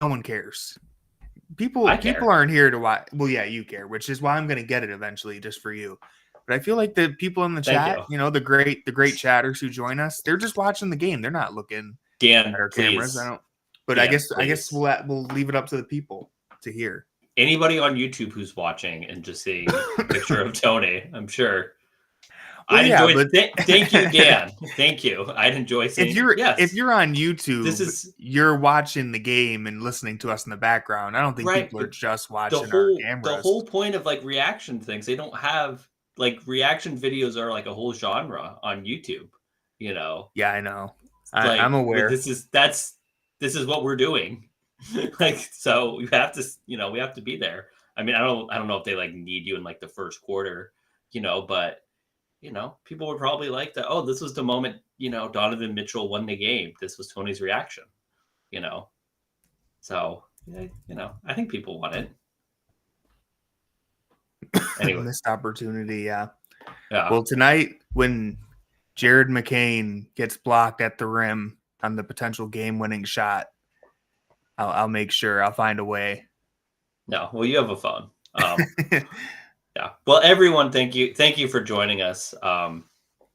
no one cares. I care. People aren't here to watch. Well, yeah, you care, which is why I'm going to get it eventually just for you. But I feel like the people in the chat, the great chatters who join us, they're just watching the game. They're not looking Dan, at our please. cameras. I don't. But Dan, I guess we'll leave it up to the people to hear. Anybody on YouTube who's watching and just seeing a picture of Tony, I'm sure. Well, thank you, Dan. Thank you. I'd enjoy seeing. If you're on YouTube, you're watching the game and listening to us in the background. I don't think people are just watching our cameras. The whole point of like reaction things, they don't have like reaction videos are like a whole genre on YouTube. Yeah, I know. I'm aware. This is what we're doing. Like, so we have to be there. I mean, I don't know if they like need you in like the first quarter, but people would probably like that. Oh, this was the moment, Donovan Mitchell won the game. This was Tony's reaction, So, I think people want it. Anyway. Missed opportunity, yeah. Well, tonight when Jared McCain gets blocked at the rim on the potential game-winning shot, I'll make sure. I'll find a way. No, well, you have a phone. Yeah. Well, everyone, thank you for joining us,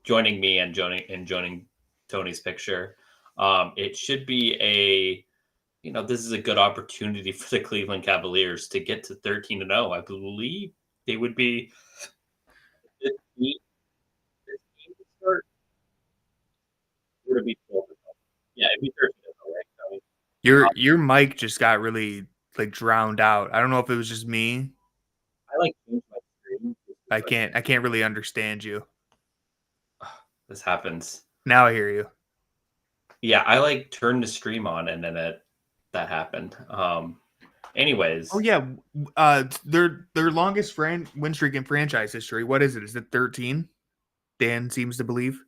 joining me and joining Tony's picture. It should be this is a good opportunity for the Cleveland Cavaliers to get to 13-0. I believe they would be. Would be 12-0. Yeah, it'd be 13-0, right? Your mic just got really like drowned out. I don't know if it was just me. I change my screen. I can't really understand you. This happens. Now I hear you. Yeah, I turned the stream on and then that happened. Anyways. Oh yeah. Their longest win streak in franchise history. What is it? Is it 13? Dan seems to believe.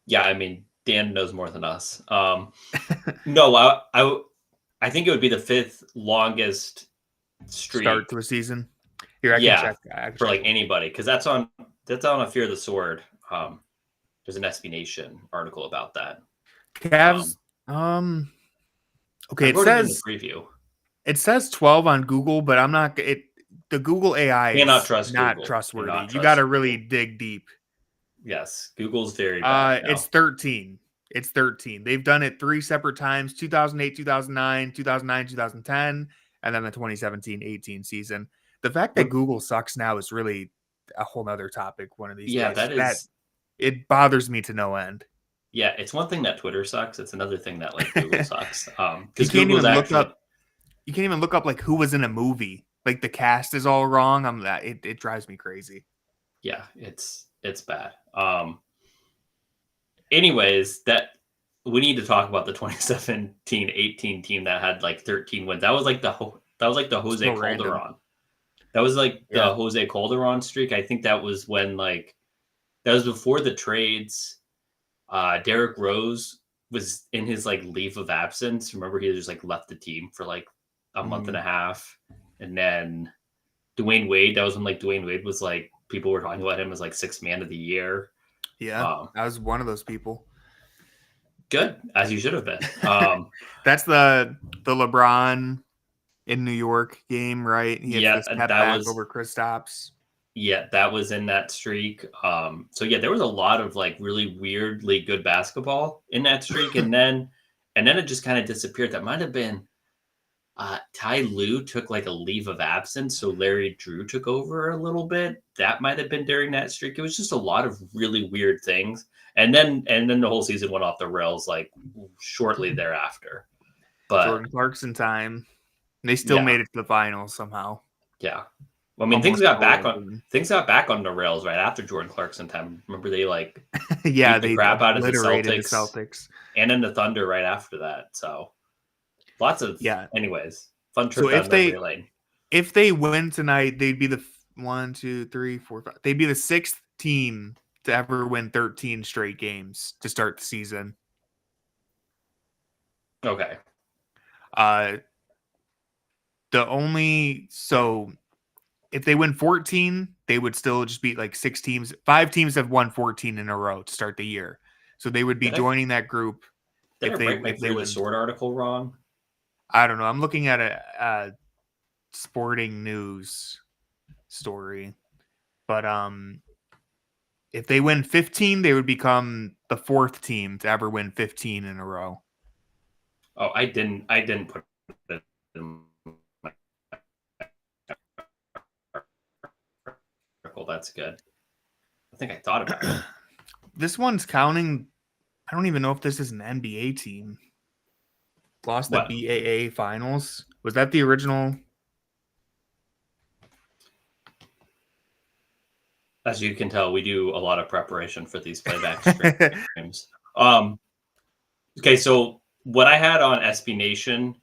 Yeah, I mean, Dan knows more than us. No, I think it would be the 5th longest streak start to a season. Here, I can check for like anybody, because that's on a Fear the Sword. There's an SB Nation article about that. CAVS. Okay, it says preview. It says 12 on Google, but I'm not. The Google AI is not trustworthy. You got to really dig deep. Yes, Google's very bad. It's 13. It's 13. They've done it 3 separate times: 2008, 2009, 2009, 2010, and then the 2017-18 season. The fact that Google sucks now is really a whole nother topic. One of these days. It bothers me to no end. Yeah, it's one thing that Twitter sucks. It's another thing that Google sucks. You can't even look up like who was in a movie. Like the cast is all wrong. It drives me crazy. Yeah, it's bad. Anyways, that we need to talk about the 2017-18 team that had 13 wins. That was like the Jose Calderon. Random. That was the Jose Calderon streak. I think that was when that was before the trades. Derrick Rose was in his leave of absence. Remember, he just left the team for a month and a half, and then Dwayne Wade. That was when Dwayne Wade was people were talking about him as 6th man of the year. Yeah, I was one of those people. Good, as you should have been. That's the LeBron in New York game, right? He had that was over Kristaps. Yeah, that was in that streak. So yeah, there was a lot of really weirdly good basketball in that streak, and then it just kind of disappeared. That might have been Ty Lue took a leave of absence, so Larry Drew took over a little bit. That might have been during that streak. It was just a lot of really weird things, and then the whole season went off the rails shortly thereafter. But Jordan Clarkson time, they still made it to the finals somehow. Yeah. Well, I mean, things got back on the rails right after Jordan Clarkson time. Remember, they beat the crap out of the Celtics, and then the Thunder right after that. So lots of Anyways, fun trip down memory lane. If they win tonight, they'd be the 1, 2, 3, 4, 5. They'd be the 6th team to ever win 13 straight games to start the season. Okay. If they win 14, they would still just be 6 teams. 5 teams have won 14 in a row to start the year. So they would be joining that group Did I write my Fear the Sword article wrong? I don't know. I'm looking at a sporting news story, but if they win 15, they would become the 4th team to ever win 15 in a row. Oh, I didn't put it in my article. That's good. I think I thought about it. This one's counting. I don't even know if this is an NBA team. Lost the BAA finals. Was that the original? As you can tell, we do a lot of preparation for these playback streams. Okay, so what I had on SB Nation,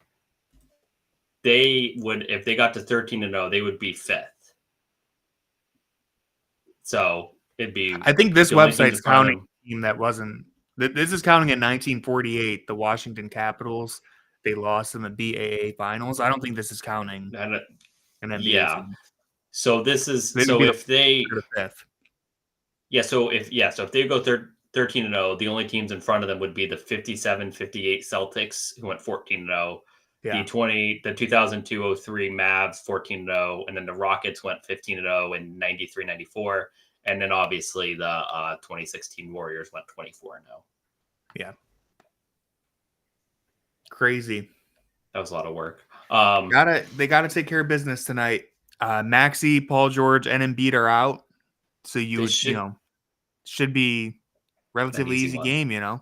they would, if they got to 13-0, they would be 5th. So it'd be. I think this website's counting a team that wasn't. This is counting in 1948, the Washington Capitals. They lost in the BAA finals. I don't think this is counting an NBA team. So this is if they. So if they go 13-0, the only teams in front of them would be the 57-58 Celtics, who went 14-0. Yeah. The 2002-03 Mavs 14-0, and then the Rockets went 15-0 in 93-94, and then obviously the 2016 Warriors went 24-0. Yeah. Crazy. That was a lot of work. They gotta take care of business tonight. Maxey, Paul George, and Embiid are out, so should be relatively easy game,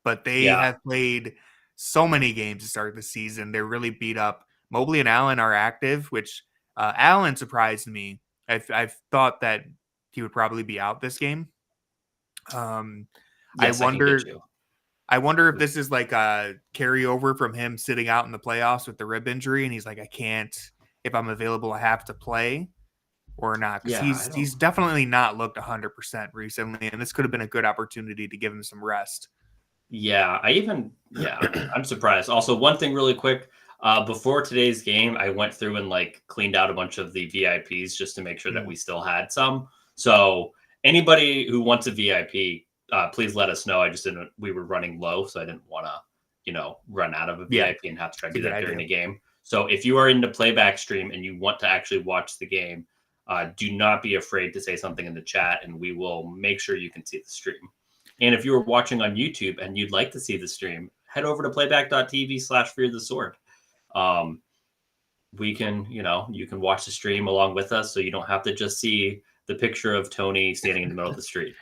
But they have played so many games to start the season. They're really beat up. Mobley and Allen are active, which Allen surprised me. I've thought that he would probably be out this game. Yes, I wonder if this is like a carryover from him sitting out in the playoffs with the rib injury, and he's like, I can't. If I'm available, I have to play or not. Because he's definitely not looked 100% recently, and this could have been a good opportunity to give him some rest. Yeah, I'm surprised. Also, one thing really quick, before today's game, I went through and cleaned out a bunch of the VIPs just to make sure that we still had some. So anybody who wants a VIP, please let us know. We were running low, so I didn't want to, run out of a VIP and have to try to do that during the game. So if you are in the playback stream and you want to actually watch the game, do not be afraid to say something in the chat, and we will make sure you can see the stream. And if you are watching on YouTube and you'd like to see the stream, head over to playback.tv/fearthesword. We can, you can watch the stream along with us, so you don't have to just see the picture of Tony standing in the middle of the street.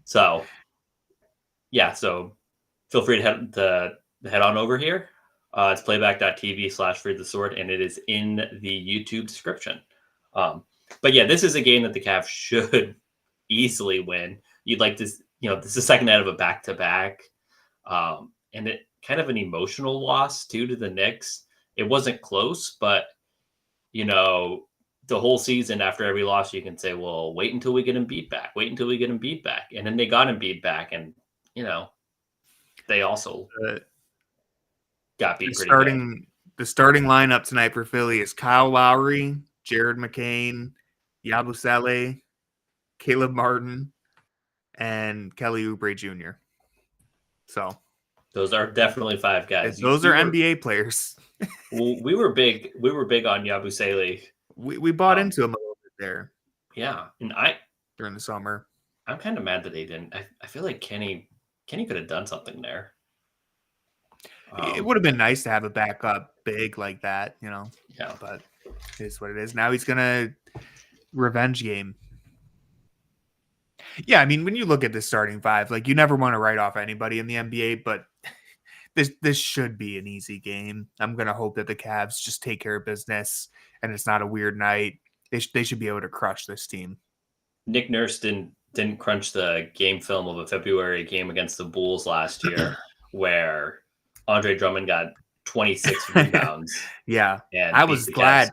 So feel free to head on over here. It's playback.tv/fearthesword, and it is in the YouTube description. But yeah, this is a game that the Cavs should easily win. You'd like to, this is the second out of a back-to-back, and it kind of an emotional loss too to the Knicks. It wasn't close, but the whole season after every loss, you can say, well, wait until we get Embiid back. Wait until we get Embiid back, and then they got Embiid back, and they also got beat pretty good. The starting lineup tonight for Philly is Kyle Lowry, Jared McCain, Yabusele, Caleb Martin, and Kelly Oubre Jr. So those are definitely 5 guys. Those are NBA players. Well, we were big on Yabusele. We bought into him a little bit there. Yeah, and during the summer. I'm kind of mad that they didn't. I feel like Kenny could have done something there. It would have been nice to have a backup big like that, Yeah, but it is what it is. Now he's gonna revenge game. Yeah, I mean, when you look at this starting 5, you never want to write off anybody in the NBA, but this should be an easy game. I'm gonna hope that the Cavs just take care of business and it's not a weird night. They should be able to crush this team. Nick Nurse didn't crunch the game film of a February game against the Bulls last year, where Andre Drummond got 26 rebounds. Yeah, I was glad.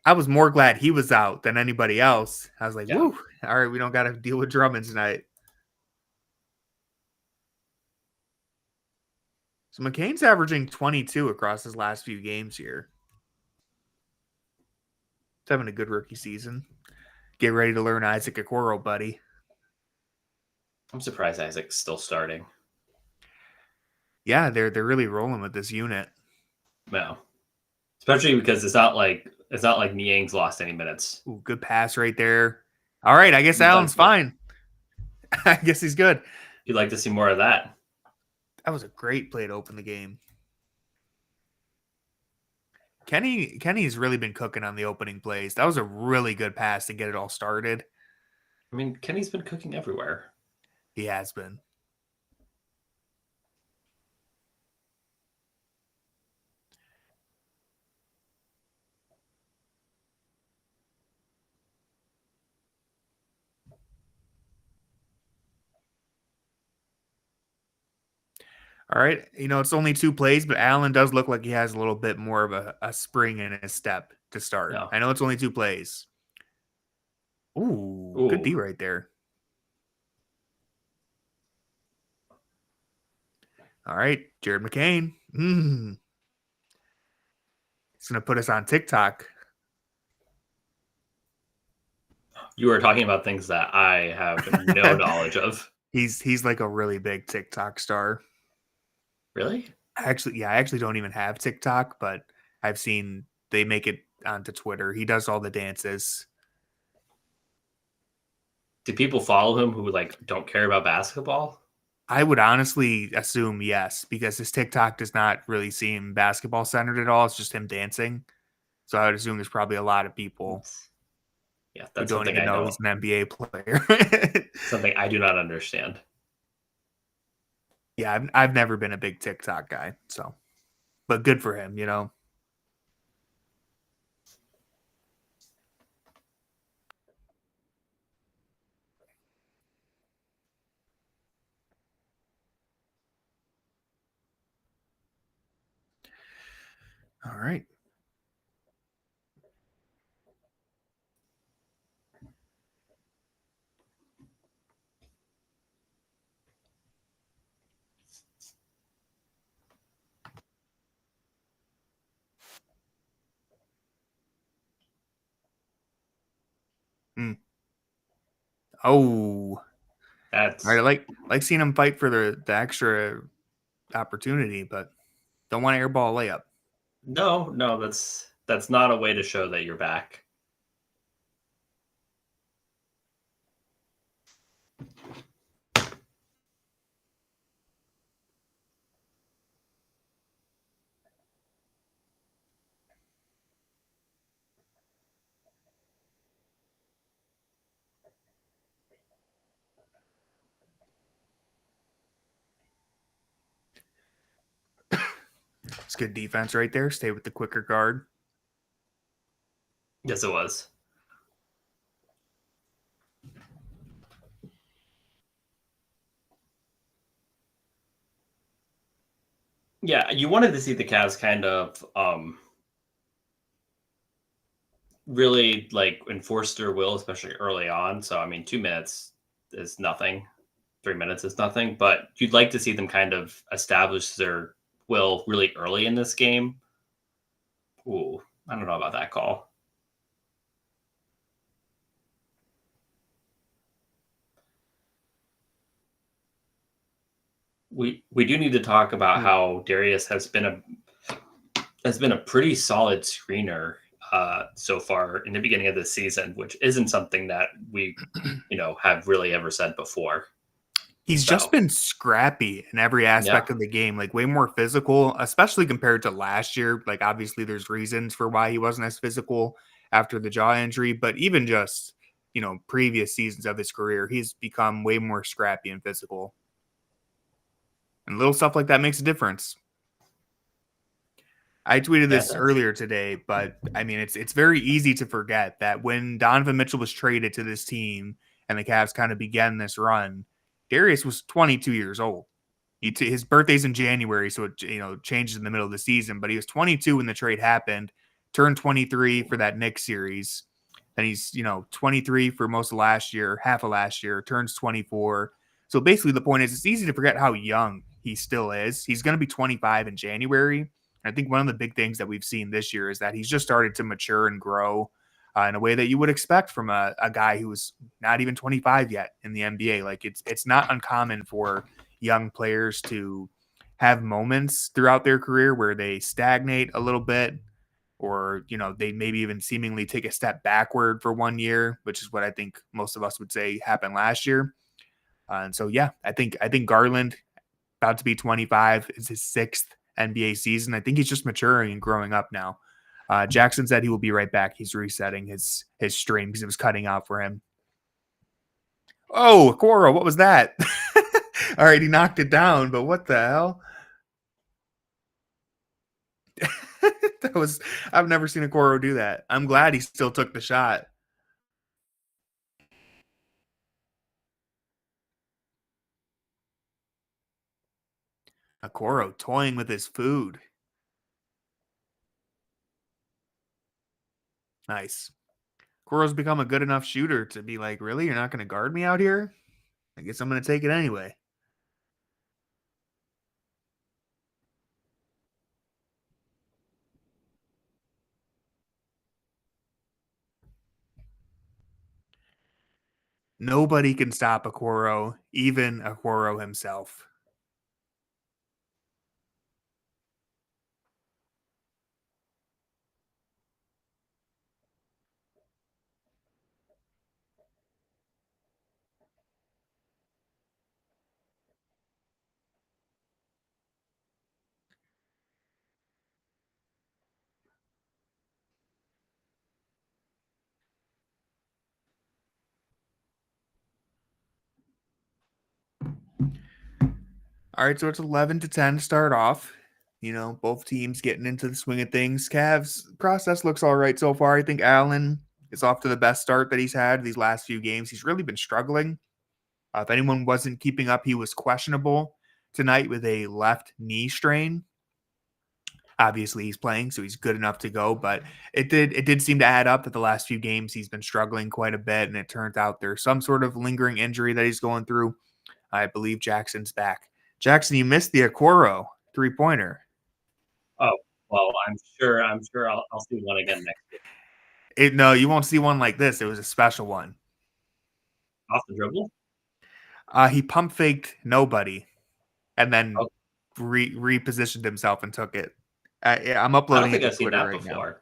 I was more glad he was out than anybody else. I was like, woo, all right, we don't got to deal with Drummond tonight. So McCain's averaging 22 across his last few games here. He's having a good rookie season. Get ready to learn Isaac Okoro, buddy. I'm surprised Isaac's still starting. Yeah, they're really rolling with this unit. Yeah, especially because it's not like Niang's lost any minutes. Ooh, good pass right there. All right, I guess Allen's fine. I guess he's good. You'd like to see more of that. That was a great play to open the game. Kenny's really been cooking on the opening plays. That was a really good pass to get it all started. I mean, Kenny's been cooking everywhere. He has been. All right. It's only 2 plays, but Allen does look like he has a little bit more of a spring in his step to start. No. I know it's only 2 plays. Ooh, good D right there. All right, Jared McCain. He's going to put us on TikTok. You were talking about things that I have no knowledge of. He's like a really big TikTok star. Really? I actually don't even have TikTok, but I've seen they make it onto Twitter. He does all the dances. Do people follow him who don't care about basketball? I would honestly assume yes, because his TikTok does not really seem basketball centered at all. It's just him dancing. So I would assume there's probably a lot of people who don't even know he's an NBA player. Something I do not understand. Yeah, I've never been a big TikTok guy, but good for him, All right. Oh, that's all right. I like seeing him fight for the extra opportunity, but don't want to airball layup. No, that's not a way to show that you're back. It's good defense right there. Stay with the quicker guard. Yes, it was. Yeah, you wanted to see the Cavs kind of really enforce their will, especially early on. So, 2 minutes is nothing. 3 minutes is nothing. But you'd like to see them kind of establish their will really early in this game. Ooh, I don't know about that call. We do need to talk about how Darius has been a pretty solid screener so far in the beginning of the season, which isn't something that we have really ever said before. He's just been scrappy in every aspect of the game, way more physical, especially compared to last year. Obviously there's reasons for why he wasn't as physical after the jaw injury, but even just, previous seasons of his career, he's become way more scrappy and physical. And little stuff like that makes a difference. I tweeted this earlier today, but it's very easy to forget that when Donovan Mitchell was traded to this team and the Cavs kind of began this run, Darius was 22 years old. His birthday's in January, so it changes in the middle of the season. But he was 22 when the trade happened, turned 23 for that Knicks series. Then he's 23 for most of last year, half of last year, turns 24. So basically, the point is, it's easy to forget how young he still is. He's going to be 25 in January. I think one of the big things that we've seen this year is that he's just started to mature and grow in a way that you would expect from a guy who's not even 25 yet in the NBA. It's not uncommon for young players to have moments throughout their career where they stagnate a little bit, or, you know, they maybe even seemingly take a step backward for 1 year, which is what I think most of us would say happened last year. And so, yeah, I think Garland, about to be 25, is his 6th NBA season. I think he's just maturing and growing up now. Jackson said he will be right back. He's resetting his stream because it was cutting out for him. Oh, Okoro, what was that? All right, he knocked it down, but what the hell? I've never seen Okoro do that. I'm glad he still took the shot. Okoro toying with his food. Nice. Okoro's become a good enough shooter to be like, really? You're not going to guard me out here? I guess I'm going to take it anyway. Nobody can stop Okoro, even Okoro himself. All right, so it's 11-10 to start off. You know, both teams getting into the swing of things. Cavs process looks all right so far. I think Allen is off to the best start that he's had these last few games. He's really been struggling. If anyone wasn't keeping up, he was questionable tonight with a left knee strain. Obviously, he's playing, so he's good enough to go. But it did seem to add up that the last few games he's been struggling quite a bit, and it turns out there's some sort of lingering injury that he's going through. I believe Jackson's back. Jackson, you missed the Okoro 3-pointer. Oh, well, I'm sure I'll see one again next year. No, you won't see one like this. It was a special one. Off the dribble? He pump faked nobody, and then repositioned himself and took it. I'm uploading it to Twitter right now.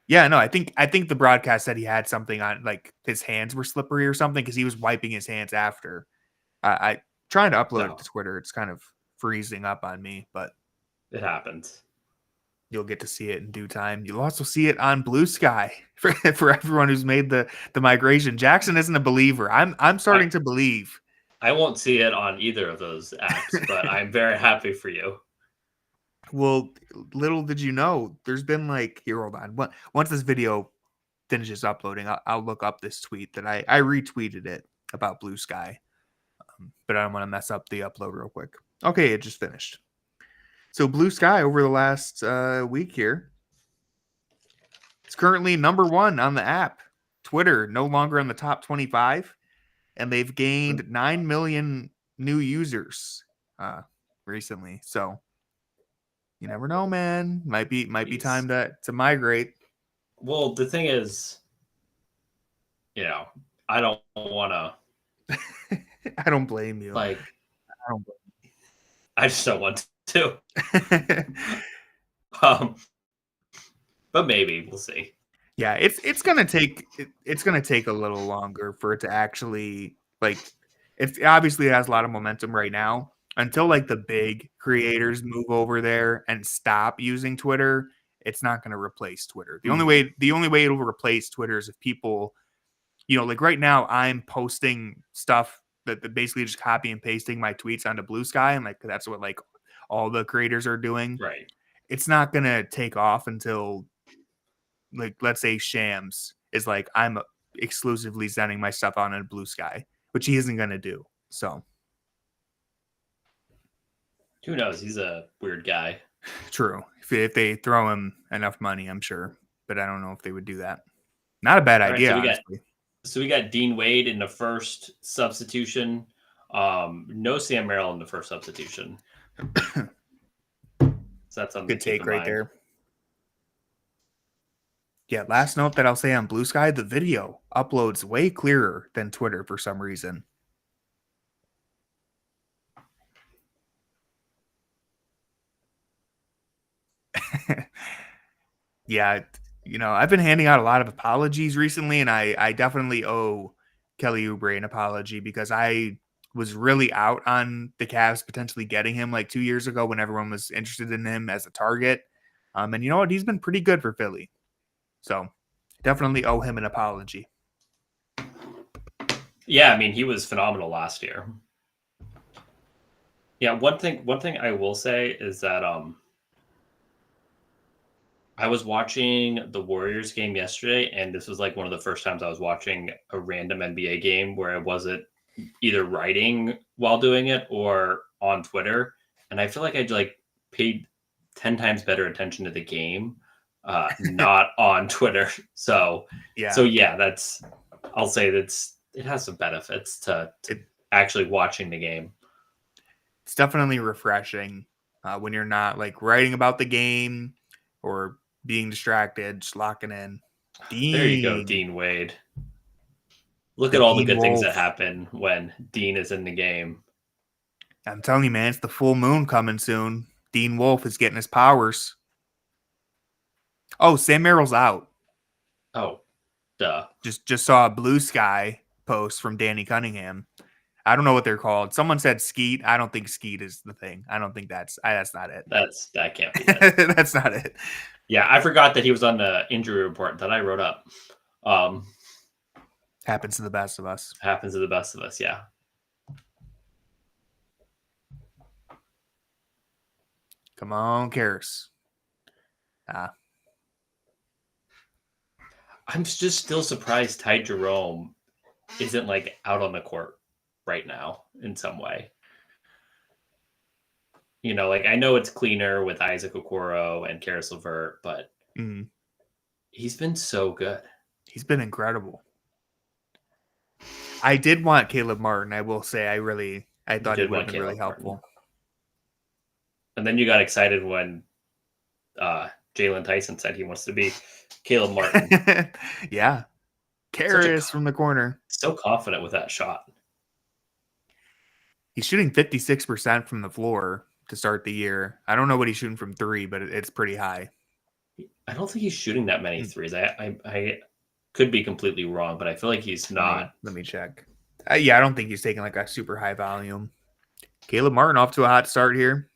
Yeah, no, I think the broadcast said he had something on, like his hands were slippery or something because he was wiping his hands after. I trying to upload it to Twitter. It's kind of freezing up on me, but it happens. You'll get to see it in due time. You'll also see it on Blue Sky for everyone who's made the migration. Jackson isn't a believer. I'm starting to believe. I won't see it on either of those apps, but I'm very happy for you. Well, little did you know, there's been like, here, hold on. Once this video finishes uploading, I'll look up this tweet that I retweeted it about Blue Sky. But I don't want to mess up the upload real quick. Okay, it just finished. So Blue Sky over the last week here, it's currently number 1 on the app. Twitter no longer in the top 25, and they've gained 9 million new users recently. So you never know, man. Might be time to migrate. Well, the thing is, you know, I don't want to. I don't blame you. Like, I just don't want to. But maybe we'll see. Yeah, it's gonna take a little longer for it to actually, like, it obviously has a lot of momentum right now. Until like the big creators move over there and stop using Twitter, it's not going to replace Twitter. The only way it'll replace Twitter is if people, you know, like right now I'm posting stuff that basically just copy and pasting my tweets onto Blue Sky, and like that's what like all the creators are doing. Right. It's not going to take off until, like, let's say Shams is like, I'm exclusively sending my stuff on a Blue Sky, which he isn't going to do. So who knows? He's a weird guy. True. If they throw him enough money, I'm sure. But I don't know if they would do that. Not a bad idea, honestly. So we got Dean Wade in the first substitution. No Sam Merrill in the first substitution. So that's something good take right there. Yeah, last note that I'll say on Blue Sky, the video uploads way clearer than Twitter for some reason. Yeah, I've been handing out a lot of apologies recently, and I definitely owe Kelly Oubre an apology because I was really out on the Cavs potentially getting him like 2 years ago when everyone was interested in him as a target. And you know what? He's been pretty good for Philly. So definitely owe him an apology. Yeah, I mean, he was phenomenal last year. Yeah, one thing I will say is that I was watching the Warriors game yesterday, and this was like one of the first times I was watching a random NBA game where I wasn't either writing while doing it or on Twitter. And I feel like I'd like paid 10 times better attention to the game, not on Twitter. So yeah, I'll say it has some benefits to actually watching the game. It's definitely refreshing when you're not like writing about the game or being distracted, just locking in. There you go, Dean Wade. Look at all the good things that happen when Dean is in the game. I'm telling you, man, it's the full moon coming soon. Dean Wolf is getting his powers. Oh, Sam Merrill's out. Oh, duh. Just saw a Blue Sky post from Danny Cunningham. I don't know what they're called. Someone said Skeet. I don't think Skeet is the thing. I don't think that's not it. That can't be it. That's not it. Yeah, I forgot that he was on the injury report that I wrote up. Happens to the best of us. Happens to the best of us, yeah. Come on, Karis. I'm just still surprised Ty Jerome isn't like out on the court right now in some way. Like I know it's cleaner with Isaac Okoro and Karis LeVert, but he's been so good. He's been incredible. I did want Caleb Martin. I will say I thought he would have been really helpful. And then you got excited when Jalen Tyson said he wants to be Caleb Martin. Yeah. Karis from the corner. So confident with that shot. He's shooting 56% from the floor to start the year. I don't know what he's shooting from three, but it's pretty high. I don't think he's shooting that many threes. I could be completely wrong, but I feel like he's not. Let me check. I don't think he's taking like a super high volume. Caleb Martin off to a hot start here.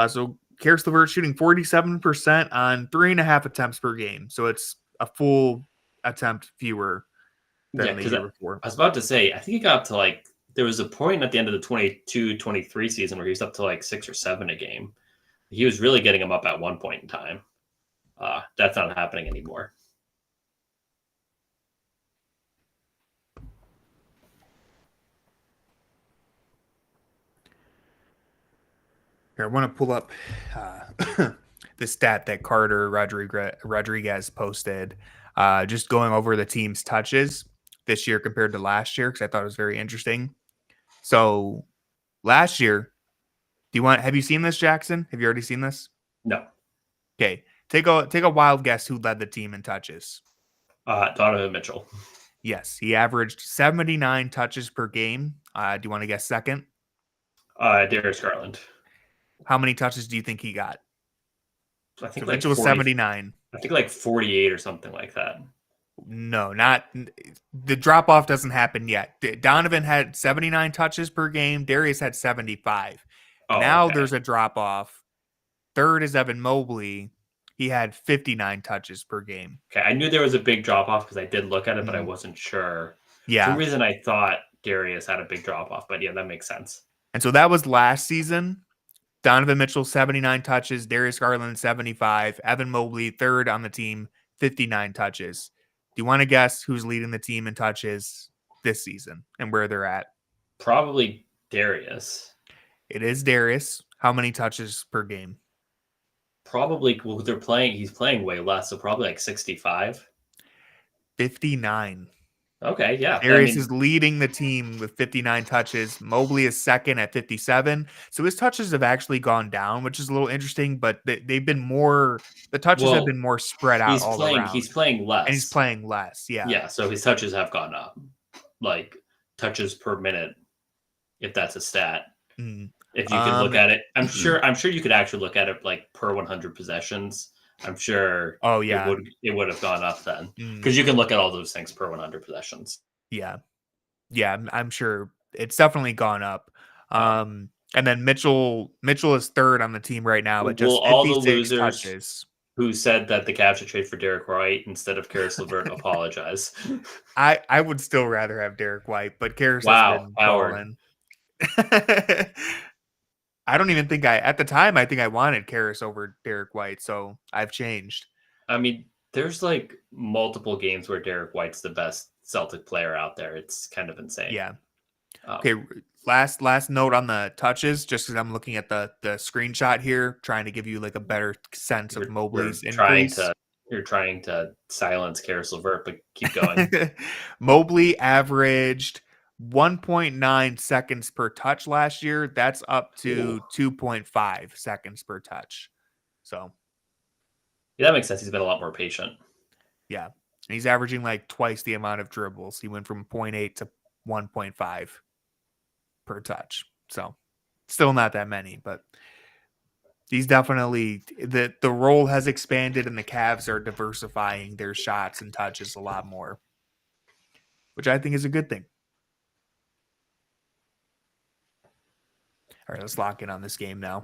So Karis LeVert shooting 47% on 3.5 attempts per game. So it's a full attempt fewer than the year before. I was about to say, I think he got up to there was a point at the end of the 22-23 season where he was up to 6 or 7 a game. He was really getting him up at one point in time. That's not happening anymore. Here, I want to pull up the stat that Carter Rodriguez posted, just going over the team's touches this year compared to last year, because I thought it was very interesting. So last year, have you seen this, Jackson? Have you already seen this? No. Okay. Take a wild guess who led the team in touches. Donovan Mitchell. Yes. He averaged 79 touches per game. Do you want to guess second? Darius Garland. How many touches do you think he got? I think Mitchell was 79. I think 48 or something like that. No, not the drop off doesn't happen yet. Donovan had 79 touches per game. Darius had 75. Now there's a drop off. Third is Evan Mobley. He had 59 touches per game. Okay, I knew there was a big drop off because I did look at it, but I wasn't sure. Yeah. For some reason I thought Darius had a big drop off, but yeah, that makes sense. And so that was last season. Donovan Mitchell, 79 touches. Darius Garland, 75. Evan Mobley, third on the team, 59 touches. Do you want to guess who's leading the team in touches this season and where they're at? Probably Darius. It is Darius. How many touches per game? Probably, he's playing way less, so probably 65. 59. Okay, yeah. Darius is leading the team with 59 touches. Mobley is second at 57. So his touches have actually gone down, which is a little interesting, but they've been more, the touches have been more spread out around. He's playing less. And he's playing less, yeah. Yeah, so his touches have gone up. Touches per minute, if that's a stat. If you could look at it, I'm sure you could actually look at it like per 100 possessions. I'm sure. Oh yeah, it would have gone up then because you can look at all those things per 100 possessions. Yeah, I'm sure it's definitely gone up. And then Mitchell is third on the team right now, but just all the 56 losers touches. Who said that the Cavs should trade for Derek White instead of Karis LeVert apologize? I would still rather have Derek White, but Karis has been balling. I don't even think at the time I think I wanted Karis over Derek White, so I've changed. I mean, there's like multiple games where Derek White's the best Celtic player out there. It's kind of insane. Yeah. Okay, last note on the touches, just because I'm looking at the screenshot here, trying to give you like a better sense of Mobley's increase. You're trying to silence Karis LeVert, but keep going. Mobley averaged 1.9 seconds per touch last year. That's up to 2.5 seconds per touch. So yeah, that makes sense. He's been a lot more patient. Yeah. And he's averaging like twice the amount of dribbles. He went from 0.8 to 1.5 per touch. So still not that many, but he's definitely the role has expanded and the Cavs are diversifying their shots and touches a lot more, which I think is a good thing. All right, let's lock in on this game now.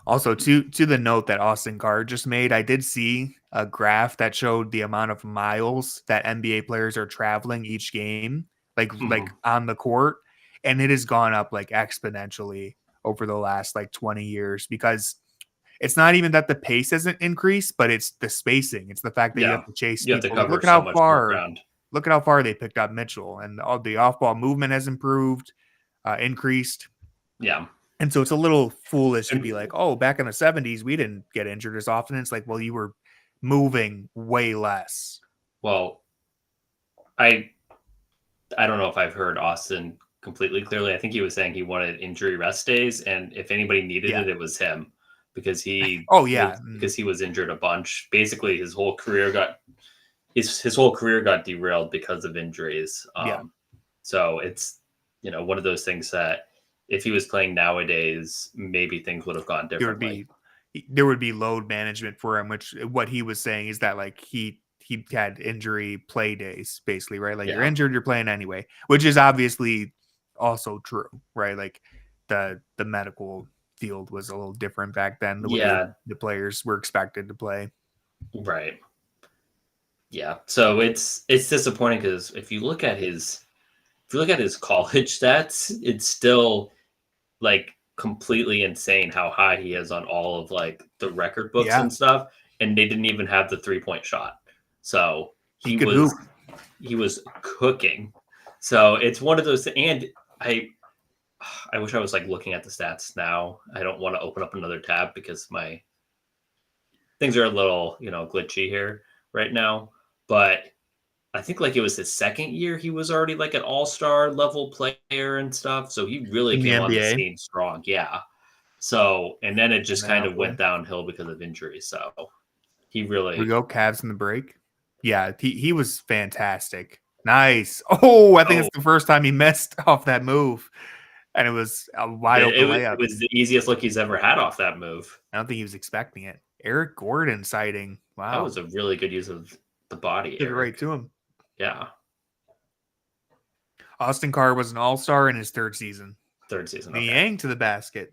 Also, to the note that Austin Carr just made, I did see a graph that showed the amount of miles that NBA players are traveling each game, like on the court, and it has gone up like exponentially over the last like 20 years because it's not even that the pace hasn't increased, but it's the spacing. It's the fact that you have to chase people. Look at how far they picked up Mitchell, and all the off-ball movement has improved, increased. Yeah. And so it's a little foolish to be like, oh, back in the 70s, we didn't get injured as often. It's like, well, you were moving way less. Well, I don't know if I've heard Austin completely clearly. I think he was saying he wanted injury rest days, and if anybody needed it, it was him because he because he was injured a bunch. Basically, his whole career got derailed because of injuries. So it's one of those things that if he was playing nowadays, maybe things would have gone differently. There would be load management for him, which what he was saying is that like he had injury play days, basically, right? Like you're injured, you're playing anyway, which is obviously also true, right? Like the medical field was a little different back then. The way the players were expected to play. Right. Yeah. So it's disappointing because if you look at his college stats, it's still like completely insane how high he is on all of like the record books and stuff. And they didn't even have the 3-point shot. So he was cooking. So it's one of those, and I wish I was like looking at the stats now. I don't want to open up another tab because my things are a little, glitchy here right now, but I think like it was his second year. He was already like an all-star level player and stuff. So he really came on the scene strong. Yeah. So, and then it just kind of went downhill because of injury. So he really. We go Cavs in the break. Yeah. He was fantastic. Nice. Oh, I think it's the first time he missed off that move. And it was a wide open layup. It was the easiest look he's ever had off that move. I don't think he was expecting it. Eric Gordon sighting. Wow. That was a really good use of the body. Give it right to him. Yeah. Austin Carr was an all-star in his third season. Niang to the basket.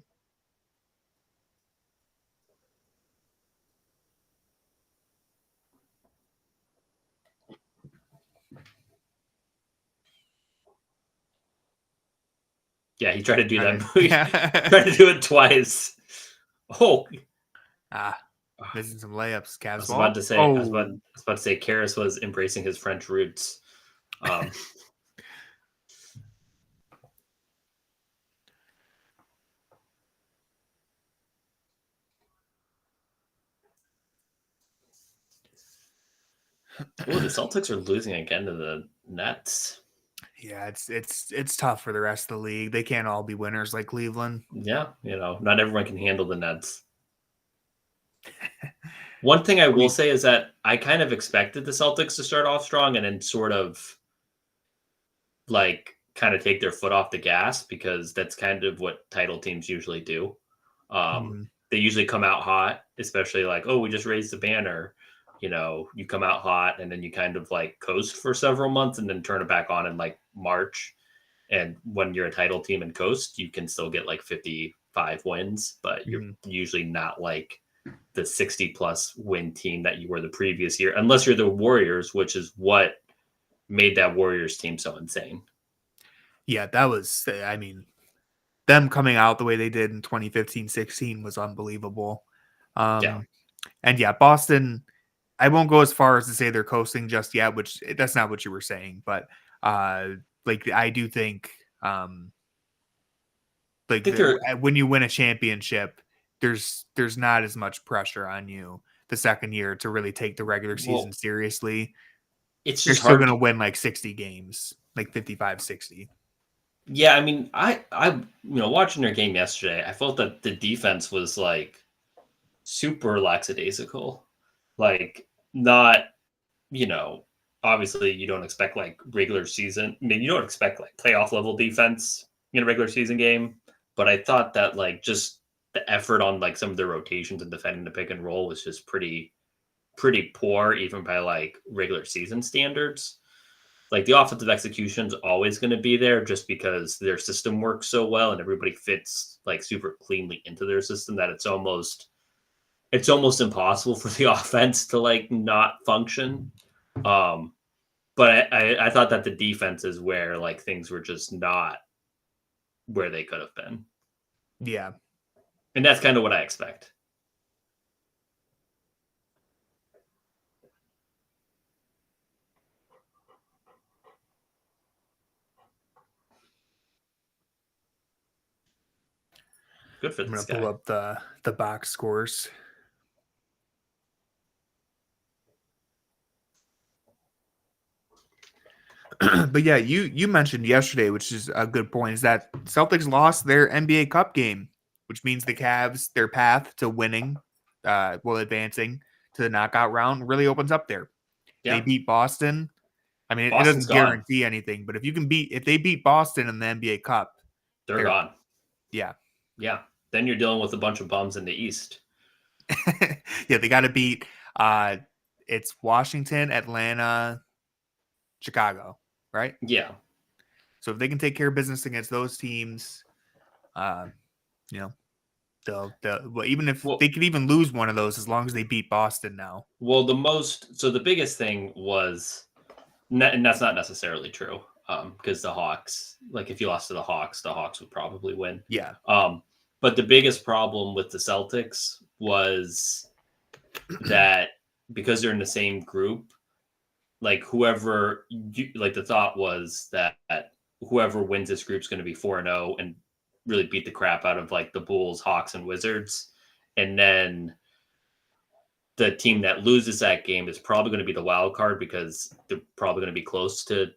Yeah, he tried to do that. He tried to do it twice. Oh. Missing some layups. Cavs I was about to say, Karis was embracing his French roots. The Celtics are losing again to the Nets. Yeah, it's tough for the rest of the league. They can't all be winners like Cleveland. Yeah, not everyone can handle the Nets. One thing I will say is that I kind of expected the Celtics to start off strong and then sort of like kind of take their foot off the gas, because that's kind of what title teams usually do. They usually come out hot, especially like, oh, we just raised the banner. You know, you come out hot and then you kind of like coast for several months and then turn it back on in like March. And when you're a title team and coast, you can still get like 55 wins, but you're usually not like the 60 plus win team that you were the previous year, unless you're the Warriors, which is what made that Warriors team so insane. Yeah, that was, I mean, them coming out the way they did in 2015-16 was unbelievable. And yeah, Boston, I won't go as far as to say they're coasting just yet, which that's not what you were saying, but like I do think like when you win a championship, there's not as much pressure on you the second year to really take the regular season seriously. It's You're just still going to win like 60 games, like 55, 60. Yeah, I mean, I watching their game yesterday, I felt that the defense was like super lackadaisical. Like, not, obviously you don't expect like regular season. I mean, you don't expect like playoff level defense in a regular season game, but I thought that like just the effort on like some of the rotations and defending the pick and roll was just pretty poor, even by like regular season standards. Like the offensive execution is always going to be there just because their system works so well and everybody fits like super cleanly into their system that it's almost impossible for the offense to like not function. But I thought that the defense is where like things were just not where they could have been. Yeah. And that's kind of what I expect. Good for this guy. I'm gonna pull up the box scores. But yeah, you mentioned yesterday, which is a good point, is that Celtics lost their NBA Cup game, which means the Cavs, their path to winning, advancing to the knockout round really opens up there. Yeah. They beat Boston. I mean, it doesn't guarantee anything, but if they beat Boston in the NBA Cup, they're gone. Yeah. Yeah. Then you're dealing with a bunch of bums in the East. Yeah, they got to beat it's Washington, Atlanta, Chicago, right? Yeah. So if they can take care of business against those teams, they'll even if they could even lose one of those as long as they beat Boston now. Well, the biggest thing was, and that's not necessarily true, because the Hawks, like if you lost to the Hawks would probably win. Yeah. But the biggest problem with the Celtics was that because they're in the same group, like the thought was that whoever wins this group is going to be 4-0 and really beat the crap out of like the Bulls, Hawks, and Wizards. And then the team that loses that game is probably going to be the wild card because they're probably going to be close to,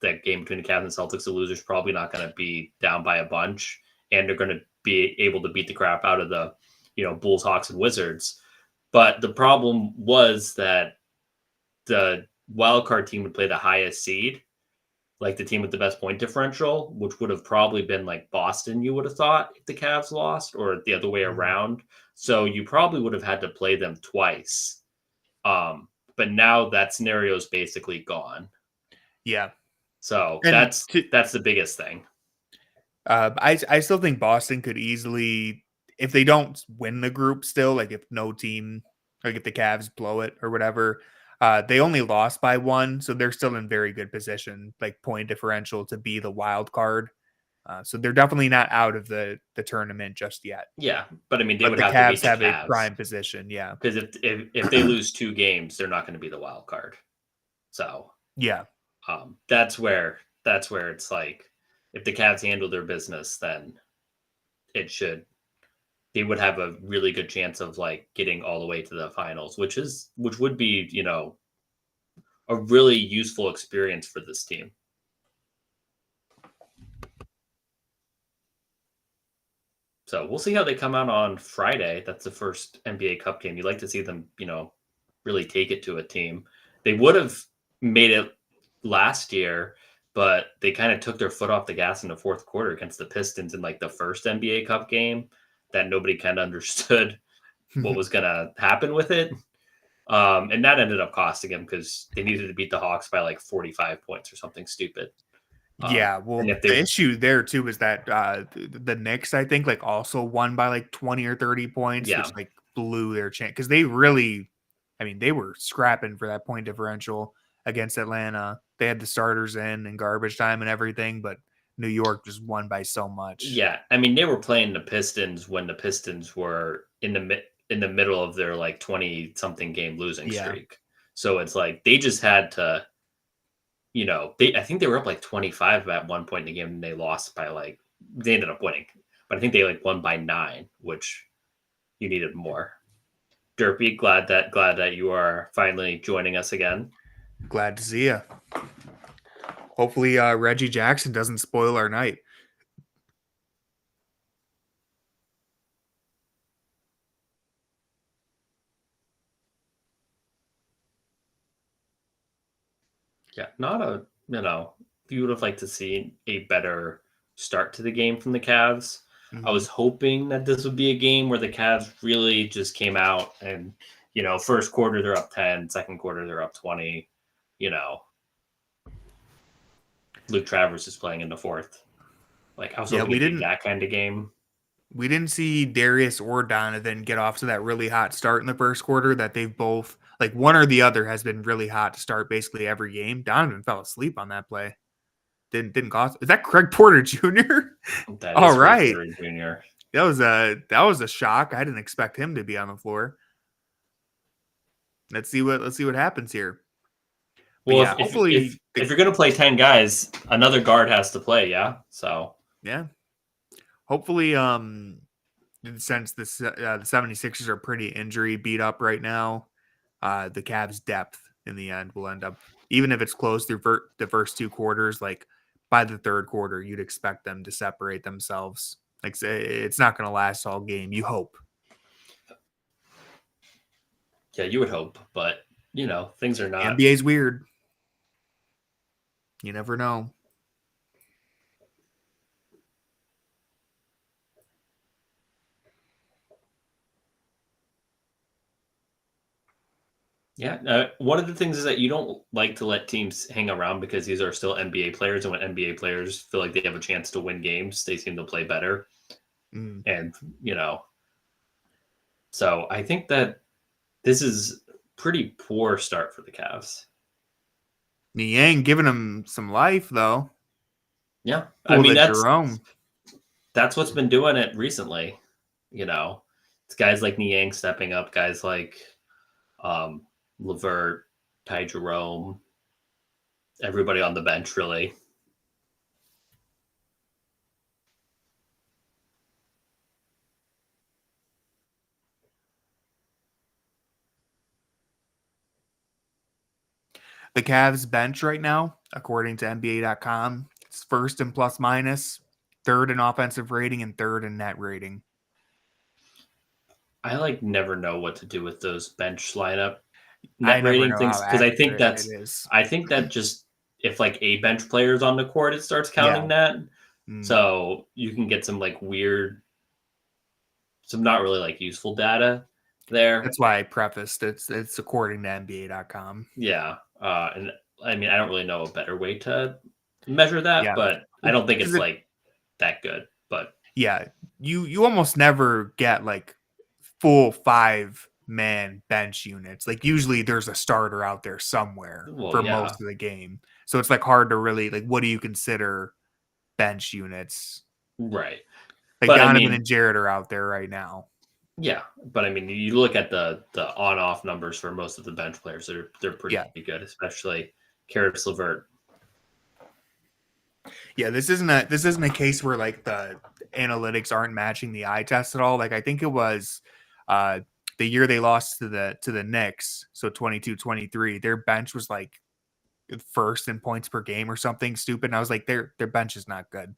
that game between the Cavs and Celtics. The loser's probably not going to be down by a bunch, and they're going to be able to beat the crap out of the, Bulls, Hawks, and Wizards. But the problem was that the wild card team would play the highest seed, like the team with the best point differential, which would have probably been like Boston, you would have thought, if the Cavs lost, or the other way around. So you probably would have had to play them twice. But now that scenario is basically gone. Yeah. So that's the biggest thing. I still think Boston could easily, if they don't win the group still, like if no team, like if the Cavs blow it or whatever, they only lost by 1, so they're still in very good position, like point differential, to be the wild card. So they're definitely not out of the tournament just yet. Yeah, but I mean, they would the have Cavs to beat the have Cavs. A prime position. Yeah, because if they lose 2 games, they're not going to be the wild card. So yeah, that's where it's like, if the Cavs handle their business, then they would have a really good chance of like getting all the way to the finals, which would be, a really useful experience for this team. So we'll see how they come out on Friday. That's the first NBA Cup game. You'd like to see them, really take it to a team. They would have made it last year, but they kind of took their foot off the gas in the fourth quarter against the Pistons in like the first NBA Cup game that nobody kind of understood what was going to happen with it. And that ended up costing them because they needed to beat the Hawks by like 45 points or something stupid. Yeah, well, the issue there too is that the Knicks, I think, like also won by like 20 or 30 points, which like blew their chance because they really, they were scrapping for that point differential against Atlanta. They had the starters in garbage time and everything, but New York just won by so much. Yeah, they were playing the Pistons when the Pistons were in the middle of their like 20-something game losing streak. So it's like they just had to. I think they were up like 25 at one point in the game, and they lost by they ended up winning, but I think they won by 9, which you needed more. Derpy, glad that you are finally joining us again. Glad to see you. Hopefully, Reggie Jackson doesn't spoil our night. Yeah, you would have liked to see a better start to the game from the Cavs. Mm-hmm. I was hoping that this would be a game where the Cavs really just came out and, first quarter they're up 10, second quarter they're up 20, Luke Travers is playing in the fourth. I was hoping we didn't that kind of game. We didn't see Darius or Donovan get off to that really hot start in the first quarter that they've both one or the other has been really hot to start basically every game. Donovan fell asleep on that play. Didn't cost. Is that Craig Porter Jr.? All right. Porter Jr. That was a shock. I didn't expect him to be on the floor. Let's see what happens here. Well, hopefully if you're going to play 10 guys, another guard has to play, yeah? So, yeah. Hopefully since the 76ers are pretty injury beat up right now, the Cavs' depth in the end will end up, even if it's close through the first 2 quarters, by the third quarter, you'd expect them to separate themselves. It's not going to last all game. You hope. Yeah, you would hope, but things are not. NBA's weird. You never know. Yeah, one of the things is that you don't like to let teams hang around because these are still NBA players, and when NBA players feel like they have a chance to win games, they seem to play better. And, so I think that this is pretty poor start for the Cavs. Niang giving him some life, though. Yeah, that's what's been doing it recently. It's guys like Niang stepping up, guys like Levert, Ty Jerome, everybody on the bench, really. The Cavs bench right now, according to NBA.com, it's first in plus minus, third in offensive rating, and third in net rating. I never know what to do with those bench lineup net rating things because I think that just if a bench player is on the court, it starts counting that. So you can get some weird, some not really useful data there. That's why I prefaced it's according to NBA.com. Yeah. And I don't really know a better way to measure that, but I don't think it's that good. But yeah, you almost never get full 5-man bench units. Usually there's a starter out there somewhere for most of the game. So it's hard to really what do you consider bench units? Right. Donovan and Jared are out there right now. Yeah, but you look at the on-off numbers for most of the bench players; they're pretty good, especially Caris LeVert. Yeah, this isn't a case where the analytics aren't matching the eye test at all. I think it was the year they lost to the Knicks, so 22-23. Their bench was first in points per game or something stupid. And I was their bench is not good.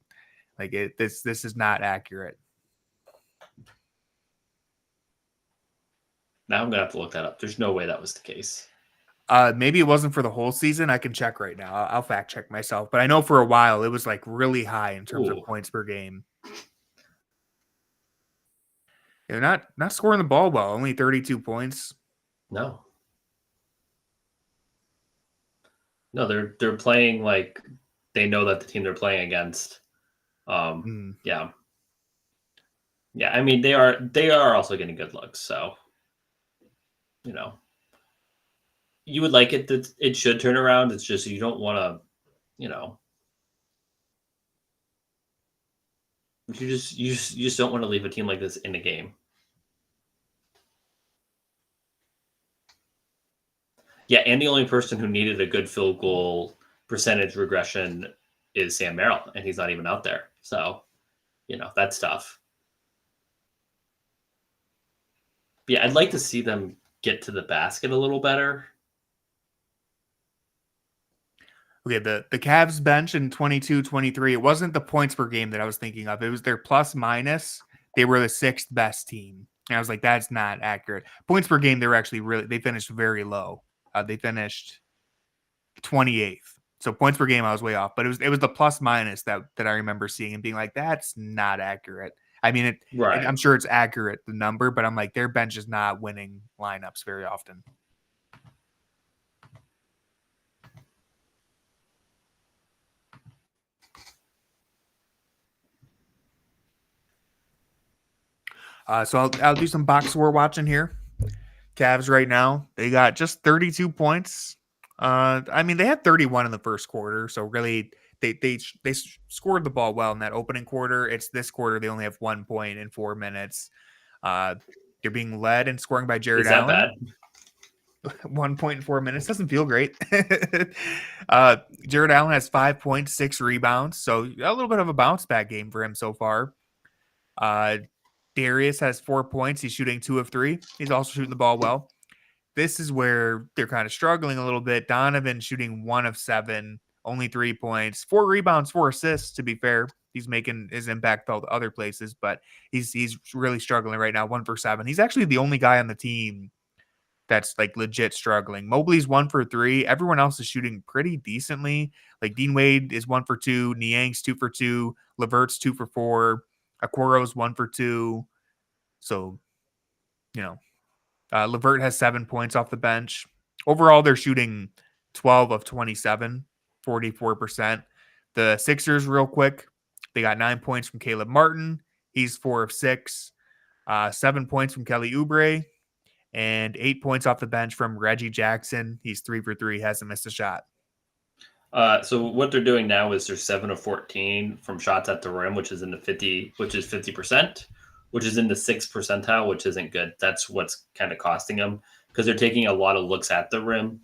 This is not accurate. Now I'm gonna have to look that up. There's no way that was the case. Maybe it wasn't for the whole season. I can check right now. I'll fact check myself. But I know for a while it was like really high in terms of points per game. They're not scoring the ball well. Only 32 points. No, they're playing like they know that the team they're playing against. Yeah. I mean, they are also getting good looks. So, you would like it that it should turn around. It's just you don't want to, you just don't want to leave a team like this in a game. Yeah, and the only person who needed a good field goal percentage regression is Sam Merrill, and he's not even out there. So, that's tough. Yeah, I'd like to see them get to the basket a little better. Okay, the Cavs bench in 22-23, it wasn't the points per game that I was thinking of. It was their plus minus. They were the 6th best team. And I was like, that's not accurate. Points per game, they were actually they finished very low. They finished 28th. So points per game, I was way off. But it was the plus minus that I remember seeing and being like, that's not accurate. I mean, I'm sure it's accurate, the number, but I'm like, their bench is not winning lineups very often. So I'll do some box score watching here. Cavs right now, they got just 32 points. I mean, they had 31 in the first quarter, so really they scored the ball well in that opening quarter. It's this quarter they only have 1 point in 4 minutes. They're being led and scoring by Jared Allen. Bad? 1 point in 4 minutes doesn't feel great. Jared Allen has 5 points, 6 rebounds, so a little bit of a bounce back game for him so far. Darius has 4 points. He's shooting 2 of 3. He's also shooting the ball well. This is where they're kind of struggling a little bit. Donovan shooting 1 of 7, only 3 points, 4 rebounds, 4 assists. To be fair, he's making his impact felt other places, but he's really struggling right now. 1 for 7. He's actually the only guy on the team that's like legit struggling. Mobley's 1 for 3. Everyone else is shooting pretty decently. Like Dean Wade is 1 for 2. Niang's 2 for 2. Levert's 2 for 4. Okoro's 1 for 2. So, Levert has 7 points off the bench. Overall, they're shooting 12 of 27, 44%. The Sixers, real quick, they got 9 points from Caleb Martin. He's 4 of 6. 7 points from Kelly Oubre. And 8 points off the bench from Reggie Jackson. He's 3 for 3, hasn't missed a shot. So what they're doing now is they're 7 of 14 from shots at the rim, which is 50%, which is in the 6th percentile, which isn't good. That's what's kind of costing them because they're taking a lot of looks at the rim.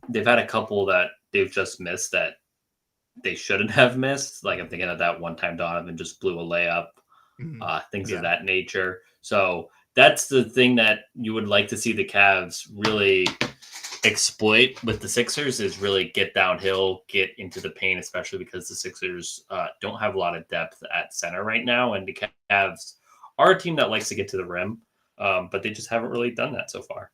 They've had a couple that they've just missed that they shouldn't have missed. Like I'm thinking of that one time Donovan just blew a layup, things of that nature. So that's the thing that you would like to see the Cavs really exploit with the Sixers is really get downhill, get into the paint, especially because the Sixers don't have a lot of depth at center right now. And the Cavs are a team that likes to get to the rim, but they just haven't really done that so far.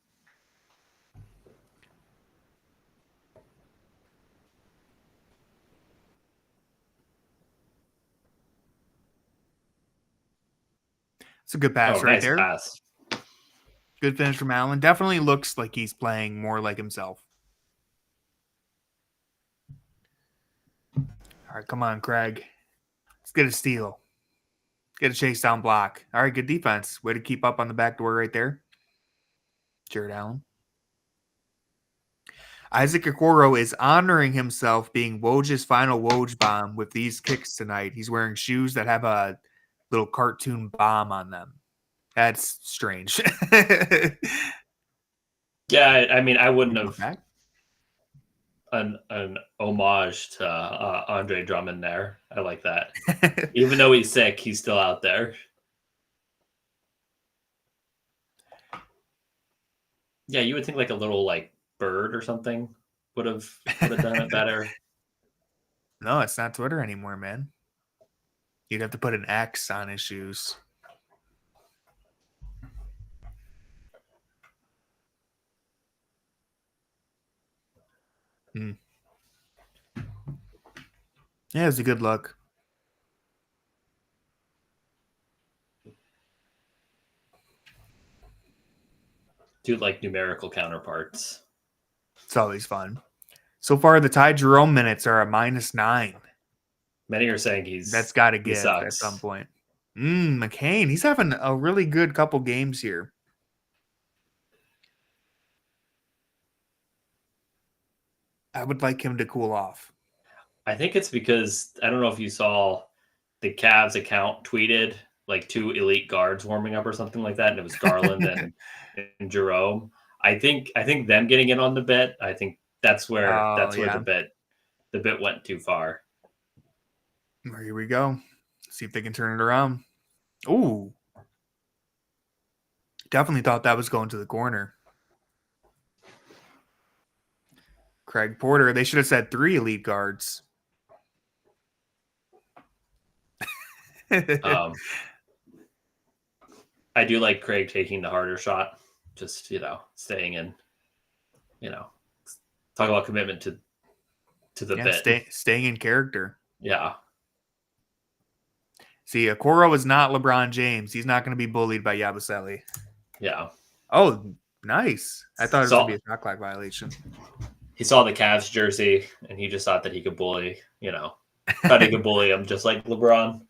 It's a good pass right nice there. Pass. Good finish from Allen. Definitely looks like he's playing more like himself. All right, come on, Craig. Let's get a steal. Get a chase down block. All right, good defense. Way to keep up on the back door right there. Jared Allen. Isaac Okoro is honoring himself being Woj's final Woj bomb with these kicks tonight. He's wearing shoes that have a little cartoon bomb on them. That's strange. Yeah, I mean, I wouldn't have an homage to Andre Drummond there. I like that. Even though he's sick, he's still out there. Yeah, you would think like a little like bird or something would have done it better. No, it's not Twitter anymore, man. You'd have to put an X on his shoes. Mm. Yeah, it was a good look. Do like numerical counterparts. It's always fun. So far, the Ty Jerome minutes are a -9. Many are saying That's got to he give at sucks. some point. McCain, he's having a really good couple games here. I would like him to cool off. I think it's because I don't know if you saw the Cavs account tweeted like 2 elite guards warming up or something like that, and it was Garland and Jerome. I think them getting in on the bit. I think that's where the bit went too far. Here we go. See if they can turn it around. Ooh. Definitely thought that was going to the corner. Craig Porter. They should have said 3 elite guards. I do like Craig taking the harder shot. Just, staying in, talk about commitment to the bit. Staying in character. Yeah. See, Okoro is not LeBron James. He's not going to be bullied by Yabusele. Yeah. Oh, nice. I thought it was going to be a shot clock violation. He saw the Cavs jersey, and he just thought that he could bully, thought he could bully him just like LeBron.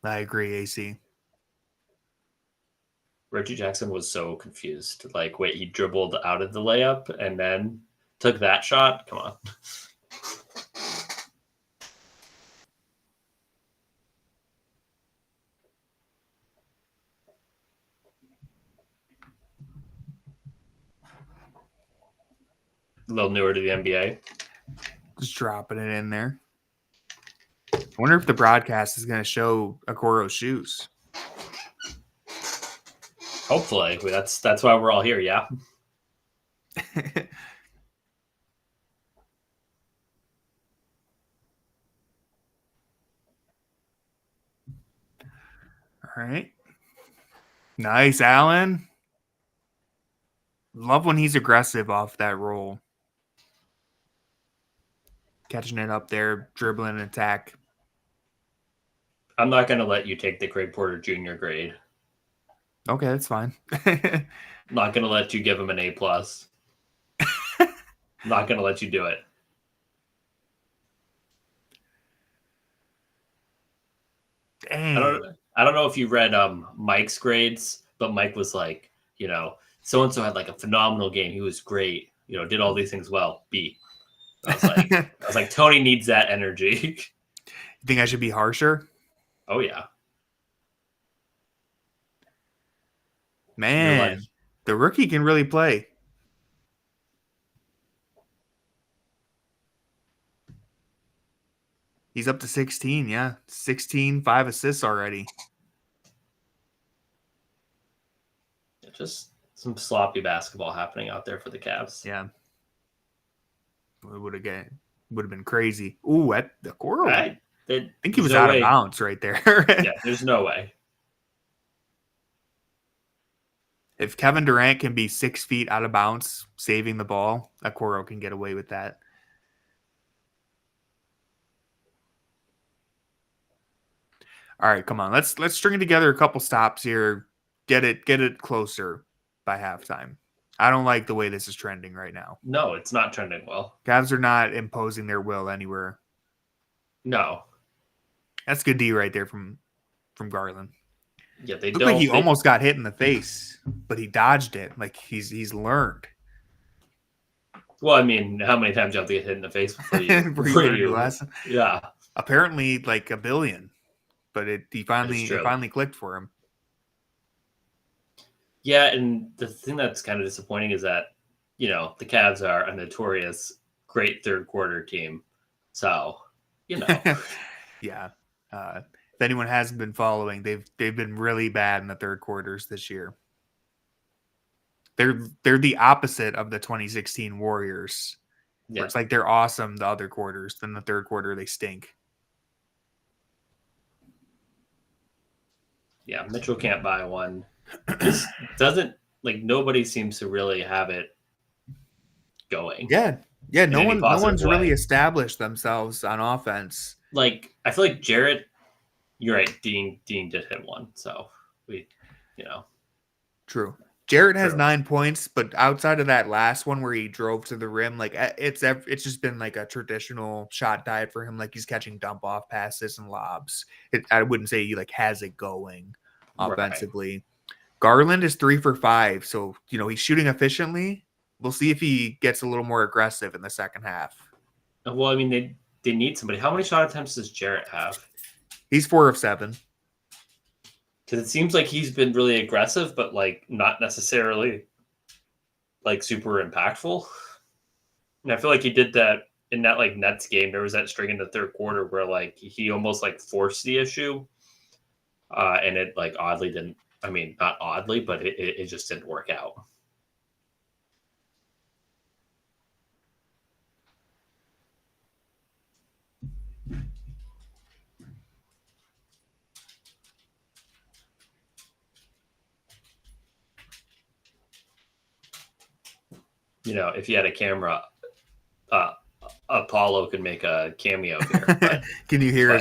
I agree, AC. Reggie Jackson was so confused. Like, wait, he dribbled out of the layup and then took that shot? Come on. A little newer to the NBA. Just dropping it in there. I wonder if the broadcast is going to show Okoro's shoes. Hopefully. That's why we're all here, yeah? All right. Nice, Allen. Love when he's aggressive off that roll. Catching it up there, dribbling and attack. I'm not going to let you take the Craig Porter Jr. grade. Okay, that's fine. I'm not going to let you give him an A+. I'm not going to let you do it. Dang. I don't know if you read Mike's grades, but Mike was like, so-and-so had like a phenomenal game. He was great. Did all these things well. B. I was like, Tony needs that energy. You think I should be harsher? Oh, yeah. Man, the rookie can really play. He's up to 16, yeah. 16, 5 assists already. Just some sloppy basketball happening out there for the Cavs. Yeah. It would have been crazy. Ooh, at the Okoro. I think he was out of bounds right there. Yeah, there's no way. If Kevin Durant can be 6 feet out of bounds, saving the ball, Okoro can get away with that. All right, come on. Let's string together a couple stops here. Get it closer by halftime. I don't like the way this is trending right now. No, it's not trending well. Cavs are not imposing their will anywhere. No. That's good D right there from Garland. Yeah, they looked like he almost got hit in the face, but he dodged it. Like he's learned. Well, I mean, how many times do you have to get hit in the face before you lesson? Yeah. Apparently like a billion. But it finally clicked for him. Yeah, and the thing that's kind of disappointing is that, the Cavs are a notorious great third quarter team. So, Yeah. If anyone hasn't been following, they've been really bad in the third quarters this year. They're the opposite of the 2016 Warriors. Yeah. Where it's like they're awesome the other quarters, then the third quarter they stink. Yeah, Mitchell can't buy one. just doesn't like nobody seems to really have it going. Yeah. in No any positive one's really way. established themselves on offense. Like I feel like Jarrett, you're right. Dean did hit one, so we, True. Jarrett has True. 9 points, but outside of that last one where he drove to the rim, like it's just been like a traditional shot diet for him. Like he's catching dump off passes and lobs. I wouldn't say he like has it going offensively. Right. Garland is 3 for 5, so he's shooting efficiently. We'll see if he gets a little more aggressive in the second half. Well, I mean they need somebody. How many shot attempts does Jarrett have? He's 4 of 7. Because it seems like he's been really aggressive, but like not necessarily like super impactful. And I feel like he did that in that like Nets game. There was that string in the third quarter where like he almost like forced the issue, and it like oddly didn't. I mean, not oddly, but it just didn't work out. If you had a camera, Apollo could make a cameo here. But, Can you hear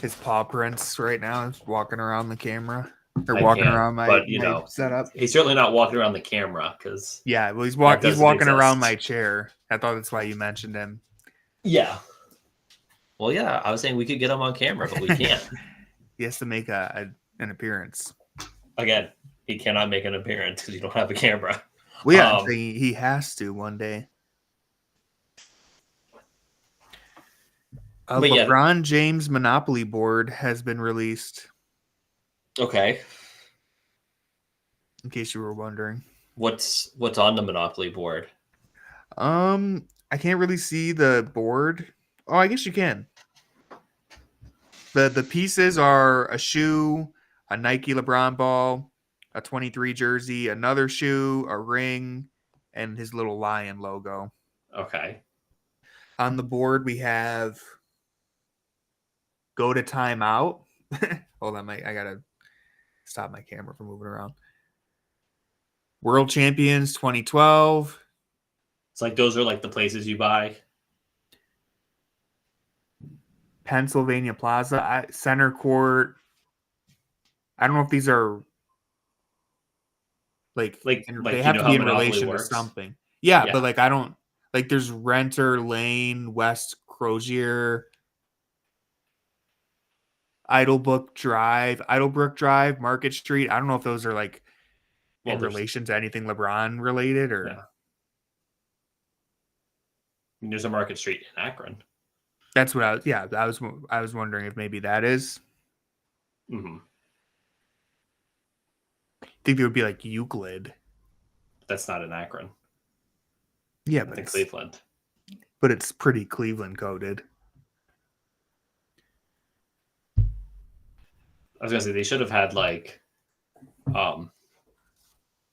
his paw prints right now? He's walking around the camera or walking around my setup. He's certainly not walking around the camera because he's walking around my chair. I thought that's why you mentioned him. Yeah. Well, yeah, I was saying we could get him on camera, but we can't. He has to make an appearance. Again, he cannot make an appearance because you don't have a camera. Well, yeah, he has to one day. LeBron James Monopoly board has been released. Okay. In case you were wondering. What's on the Monopoly board? I can't really see the board. Oh, I guess you can. The pieces are a shoe, a Nike LeBron ball, a 23 jersey, another shoe, a ring, and his little lion logo. Okay. On the board, we have go to timeout. Hold on, I gotta stop my camera from moving around. World Champions 2012. It's like those are like the places you buy. Pennsylvania Plaza, Center Court. I don't know if these are like they have to be in relation to something. Yeah, but like I don't like there's Renter Lane, West Crozier, Idlebrook Drive, Market Street. I don't know if those are like in relation to anything LeBron related or. Yeah. I mean, there's a Market Street in Akron. That's what I was wondering if maybe that is. Mm-hmm. I think there would be like Euclid. That's not in Akron. Yeah, but in Cleveland. But it's pretty Cleveland coded. I was gonna say they should have had like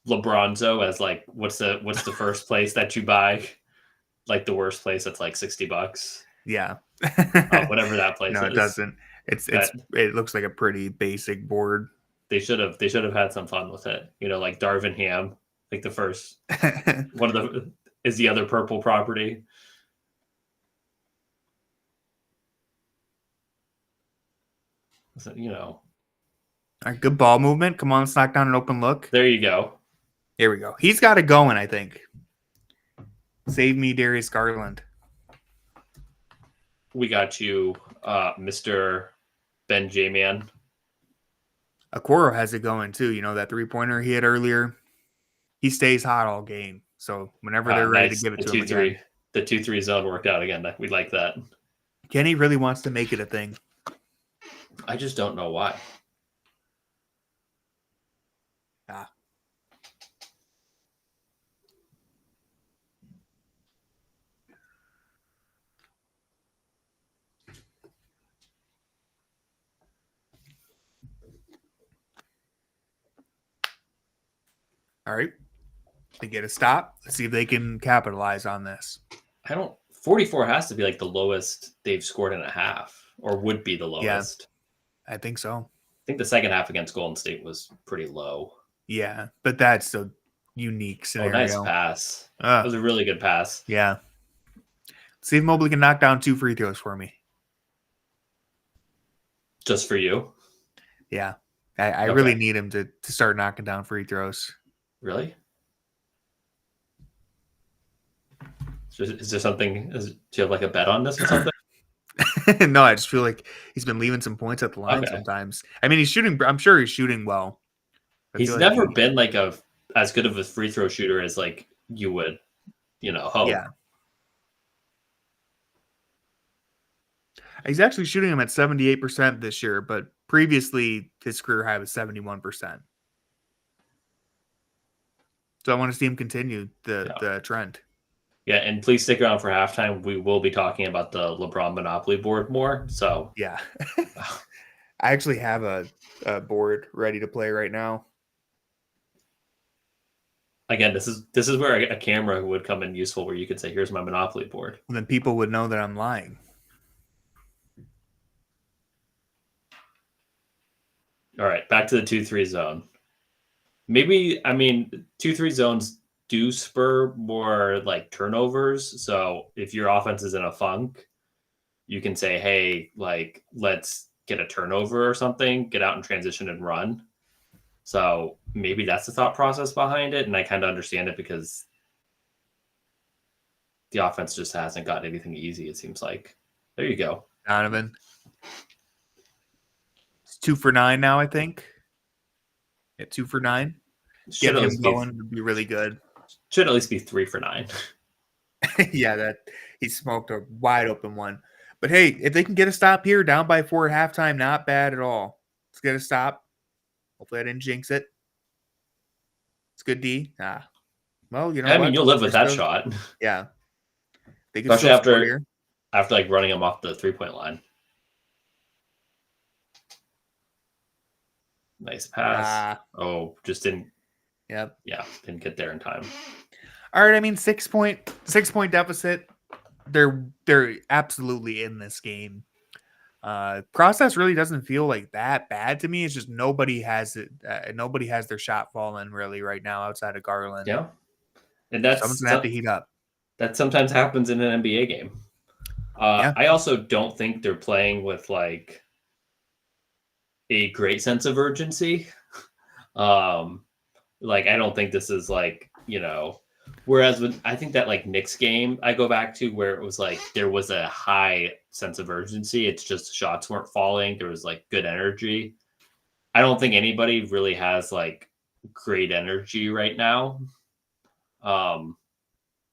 LeBronzo as like what's the first place that you buy? Like the worst place that's like $60. Yeah. Whatever that place is. No, it doesn't. It looks like a pretty basic board. They should have had some fun with it. Like Darvin Ham, like the first one of the is the other purple property. So, A good ball movement. Come on, let's knock down an open look. There you go. Here we go. He's got it going, I think. Save me, Darius Garland. We got you, Mr. Benjamin. Okoro has it going too. That 3-pointer he had earlier. He stays hot all game. So whenever they're ready to give it to him again. The 2-3 zone worked out again. We like that. Kenny really wants to make it a thing. I just don't know why. All right. They get a stop. Let's see if they can capitalize on this. 44 has to be like the lowest they've scored in a half, or would be the lowest. Yeah, I think so. think the second half against Golden State was pretty low. Yeah, but that's a unique scenario. Oh, nice pass. That was a really good pass. Yeah. See if Mobley can knock down 2 free throws for me. Just for you? Yeah. I really need him to start knocking down free throws. Really? Is there something? Do you have like a bet on this or something? No, I just feel like he's been leaving some points at the line sometimes. I mean, he's shooting. I'm sure he's shooting well. He's never been like as good of a free throw shooter as like you would, hope. Yeah. He's actually shooting him at 78% this year, but previously his career high was 71%. So I want to see him continue the trend. Yeah, and please stick around for halftime. We will be talking about the LeBron Monopoly board more. So yeah, I actually have a board ready to play right now. Again, this is where a camera would come in useful, where you could say, "Here's my Monopoly board," and then people would know that I'm lying. All right, back to the 2-3 zone. Maybe 2-3 zones do spur more like turnovers. So if your offense is in a funk, you can say, hey, like, let's get a turnover or something, get out in transition and run. So maybe that's the thought process behind it. And I kind of understand it because the offense just hasn't gotten anything easy, it seems like. There you go. Donovan. It's 2 for 9 now, I think. Yeah, 2 for 9. Get him going would be really good. Should at least be 3 for 9. Yeah, that he smoked a wide open one. But hey, if they can get a stop here, down by 4 at halftime, not bad at all. Let's get a stop. Hopefully I didn't jinx it. It's good D. Well, I mean, you'll live with that shot. Yeah. They can especially after like running him off the 3-point line. Nice pass. Just didn't. Yep. Yeah, didn't get there in time. All right, I mean 6 point deficit. They're absolutely in this game. Process really doesn't feel like that bad to me. It's just nobody has it. Nobody has their shot falling really right now outside of Garland. Yeah, and that's someone's gonna have to heat up. That sometimes happens in an NBA game. I also don't think they're playing with like a great sense of urgency. Like I don't think this is like, whereas I think that like Knicks game I go back to where it was like there was a high sense of urgency. It's just shots weren't falling. There was like good energy. I don't think anybody really has like great energy right now.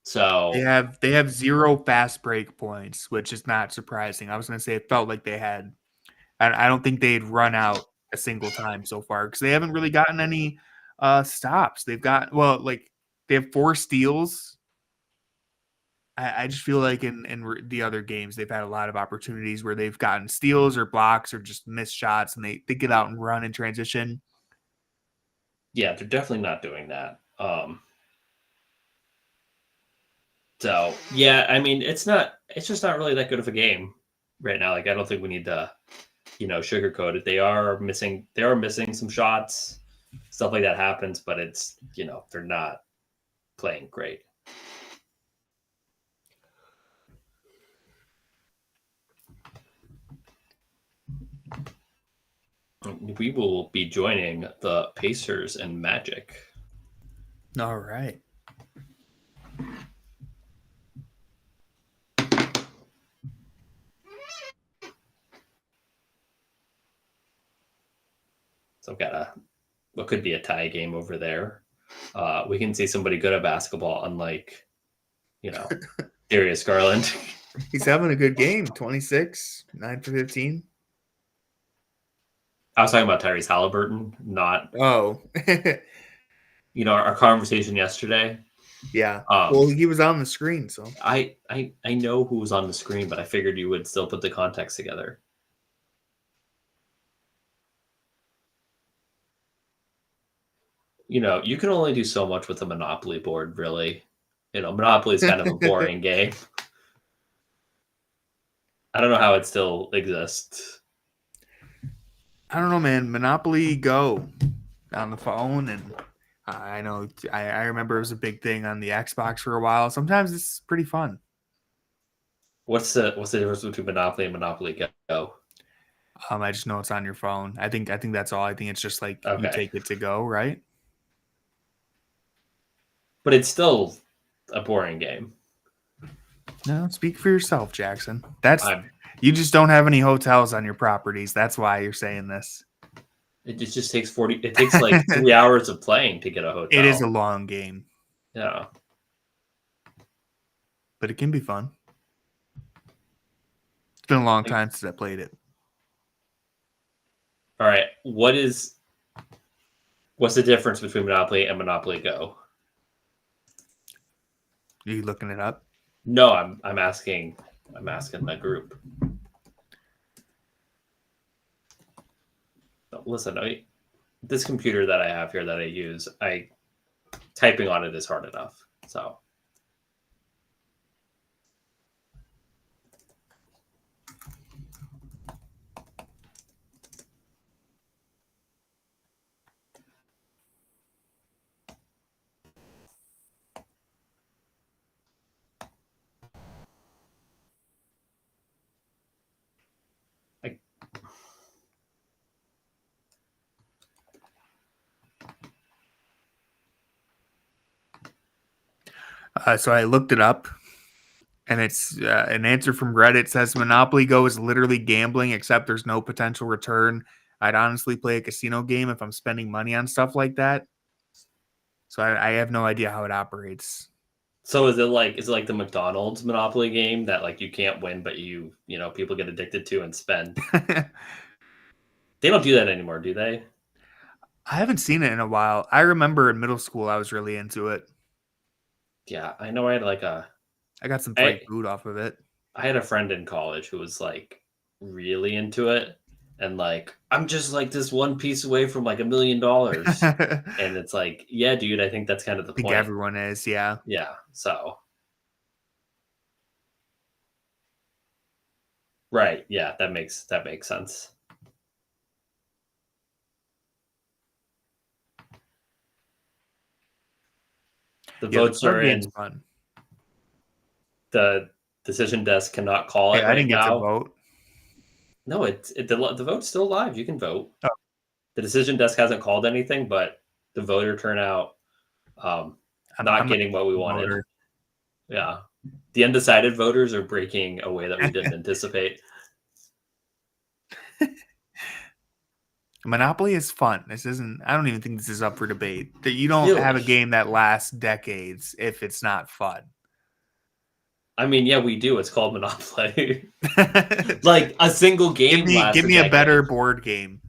So they have 0 fast break points, which is not surprising. I was going to say it felt like they had. I don't think they'd run out a single time so far because they haven't really gotten any stops. They've got they have 4 steals. I just feel like in the other games they've had a lot of opportunities where they've gotten steals or blocks or just missed shots, and they get out and run in transition. Yeah, they're definitely not doing that. So yeah, I mean it's just not really that good of a game right now. Like I don't think we need to, sugarcoat it. They are missing some shots. Stuff like that happens, but it's, they're not playing great. We will be joining the Pacers and Magic. All right. So I've got what could be a tie game over there. We can see somebody good at basketball, unlike, Darius Garland. He's having a good game. 26, 9 for 15. I was talking about Tyrese Halliburton, not. Oh. Our conversation yesterday. Yeah. Well, he was on the screen, so. I know who was on the screen, but I figured you would still put the context together. You can only do so much with a Monopoly board, really. Monopoly is kind of a boring game. I don't know how it still exists. I don't know, man. Monopoly Go on the phone, and I know I remember it was a big thing on the Xbox for a while. Sometimes it's pretty fun. What's the difference between Monopoly and Monopoly Go? I just know it's on your phone. I think that's all. I think it's just like you Okay. take it to go, right? But it's still a boring game. No, speak for yourself, Jackson. I'm You just don't have any hotels on your properties. That's why you're saying this. It just takes 40. It takes like 3 hours of playing to get a hotel. It is a long game. Yeah, but it can be fun. It's been a long time since I played it. All right, what's the difference between Monopoly and Monopoly Go? Are you looking it up? No, I'm asking the group. Listen, this computer that I have here that I use, typing on it is hard enough. So so I looked it up, and it's an answer from Reddit says Monopoly Go is literally gambling, except there's no potential return. I'd honestly play a casino game if I'm spending money on stuff like that. So I have no idea how it operates. So is it like the McDonald's Monopoly game that like you can't win, but you know people get addicted to and spend? They don't do that anymore, do they? I haven't seen it in a while. I remember in middle school I was really into it. Yeah, I know. I got some free food off of it. I had a friend in college who was like really into it, and like I'm just like this one piece away from like $1 million, and it's like, yeah, dude, I think that's kind of the point. Everyone is, yeah. So right, yeah, that makes sense. The votes are in. Fun. The decision desk cannot call it. I didn't get to vote. No, the vote's still live. You can vote. Oh. The decision desk hasn't called anything, but the voter turnout, not getting what we wanted. Voter. Yeah, the undecided voters are breaking a way that we didn't anticipate. Monopoly is fun. I don't even think this is up for debate. That you don't have a game that lasts decades if it's not fun. I mean, yeah, we do. It's called Monopoly. Like a single game. Give me a better board game.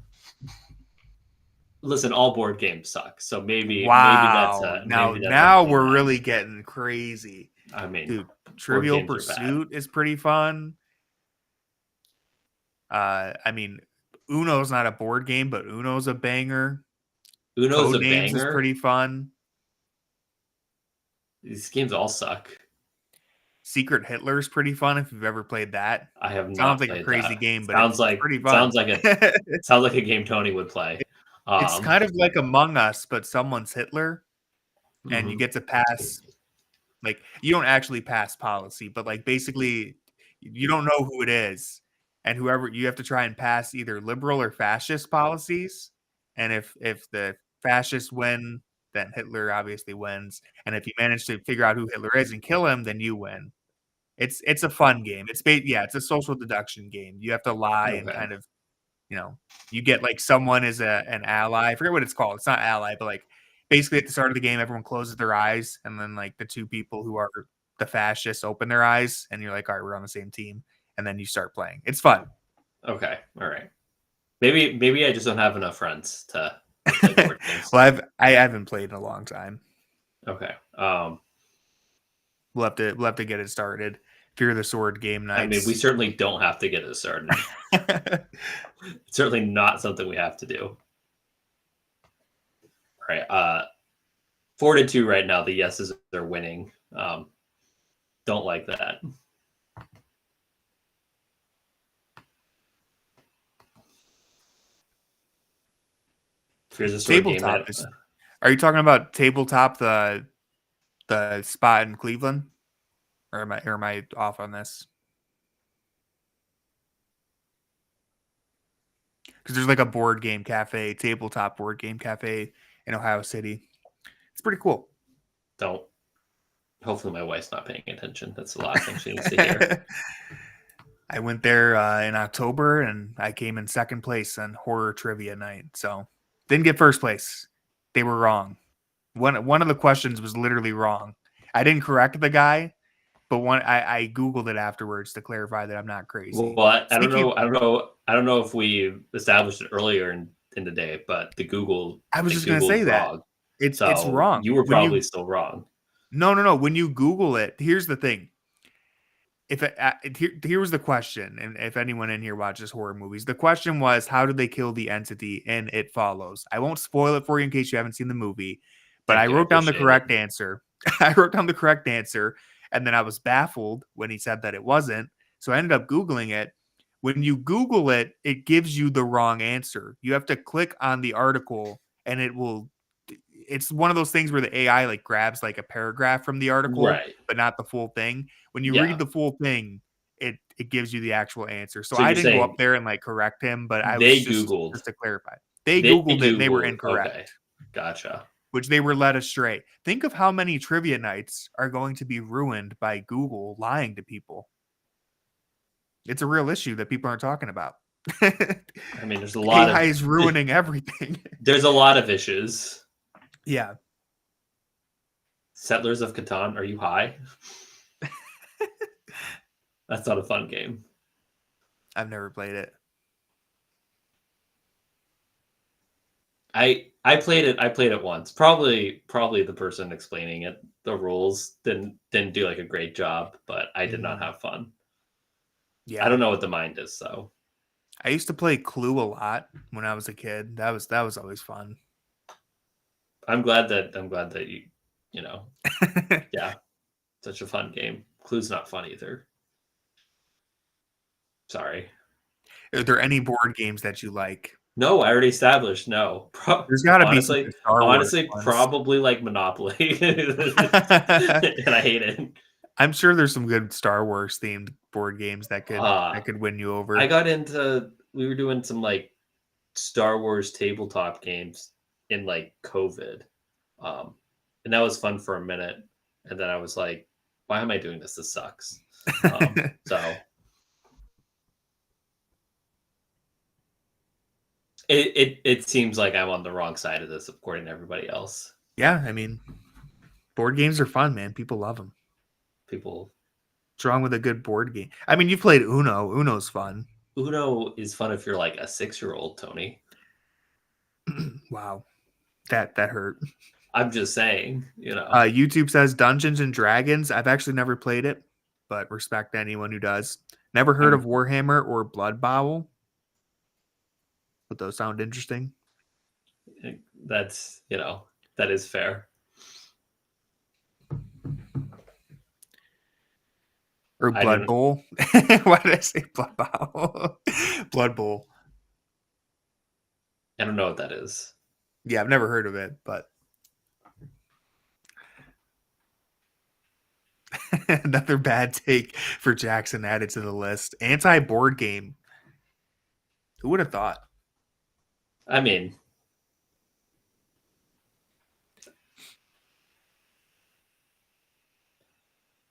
Listen, all board games suck. So maybe that's now we're really getting crazy. I mean, dude, Trivial Pursuit is pretty fun. I mean, Uno's not a board game, but Uno's a banger. Uno's a banger. Is pretty fun. These games all suck. Secret Hitler is pretty fun if you've ever played that. I have not. Sounds like a crazy game, but sounds like pretty fun. Sounds like a game Tony would play. It's kind of like Among Us, but someone's Hitler, and you get to pass. Like, you don't actually pass policy, but like basically, you don't know who it is, and whoever you have to try and pass either liberal or fascist policies. And if the fascists win, then Hitler obviously wins. And if you manage to figure out who Hitler is and kill him, then you win. It's a fun game. It's a social deduction game. You have to lie and kind of, you get like someone as an ally. I forget what it's called. It's not ally, but like basically at the start of the game, everyone closes their eyes, and then like the two people who are the fascists open their eyes, and you're like, all right, we're on the same team, and then you start playing. It's fun. Okay, all right. Maybe I just don't have enough friends to play board games. Well, I haven't played in a long time. Okay. We'll have to get it started. Fear the Sword game nights. I mean, we certainly don't have to get it started. It's certainly not something we have to do. All right. 4-2 right now. The yeses are winning. Don't like that. Here's a sort of game Tabletop that. Are you talking about Tabletop, the spot in Cleveland, or am I off on this? Because there's like a board game cafe, tabletop board game cafe in Ohio City. It's pretty cool. Don't. Hopefully, my wife's not paying attention. That's the last thing she needs to hear. I went there in October, and I came in second place on horror trivia night. So didn't get first place. They were wrong. One of the questions was literally wrong. I didn't correct the guy, but I Googled it afterwards to clarify that I'm not crazy. Well, I don't know if we established it earlier in the day, but the Google. I was just going to say that it's wrong. You were probably still wrong. No. When you Google it, here's the thing. Here was the question, and if anyone in here watches horror movies, the question was, how did they kill the entity in It Follows? I won't spoil it for you in case you haven't seen the movie, but I wrote down the correct answer. I wrote down the correct answer, and then I was baffled when he said that it wasn't. So I ended up Googling it. When you Google it, it gives you the wrong answer. You have to click on the article, and it's one of those things where the AI like grabs like a paragraph from the article, right, but not the full thing. When you read the full thing, it gives you the actual answer. So I didn't go up there and like correct him, but I was just to clarify. They Googled it and they were incorrect. Okay. Gotcha. Which they were led astray. Think of how many trivia nights are going to be ruined by Google lying to people. It's a real issue that people aren't talking about. I mean, there's a lot AI is ruining everything. There's a lot of issues. Yeah. Settlers of Catan, are you high? That's not a fun game. I've never played it. I played it once. Probably the person explaining it, the rules, didn't do like a great job, but I did not have fun. Yeah. I don't know what the mind is, so. I used to play Clue a lot when I was a kid. That was always fun. I'm glad that you know. Yeah. Such a fun game. Clue's not fun either. Sorry. Are there any board games that you like? No, I already established no. There's got to be honestly, probably like Monopoly. And I hate it. I'm sure there's some good Star Wars themed board games that could win you over. We were doing some like Star Wars tabletop games in like COVID. And that was fun for a minute. And then I was like, why am I doing this? This sucks. So it seems like I'm on the wrong side of this according to everybody else. Yeah, I mean, board games are fun, man. People love them. What's wrong with a good board game? I mean, you've played Uno. Uno's fun. Uno is fun if you're like a 6-year-old, Tony. Wow. That hurt. I'm just saying, you know. YouTube says Dungeons and Dragons. I've actually never played it, but respect anyone who does. Never heard of Warhammer or Blood Bowl. But those sound interesting. That's, that is fair. Or Blood Bowl. Why did I say Blood Bowl? Blood Bowl. I don't know what that is. Yeah, I've never heard of it, but another bad take for Jackson added to the list. Anti-board game. Who would have thought? I mean,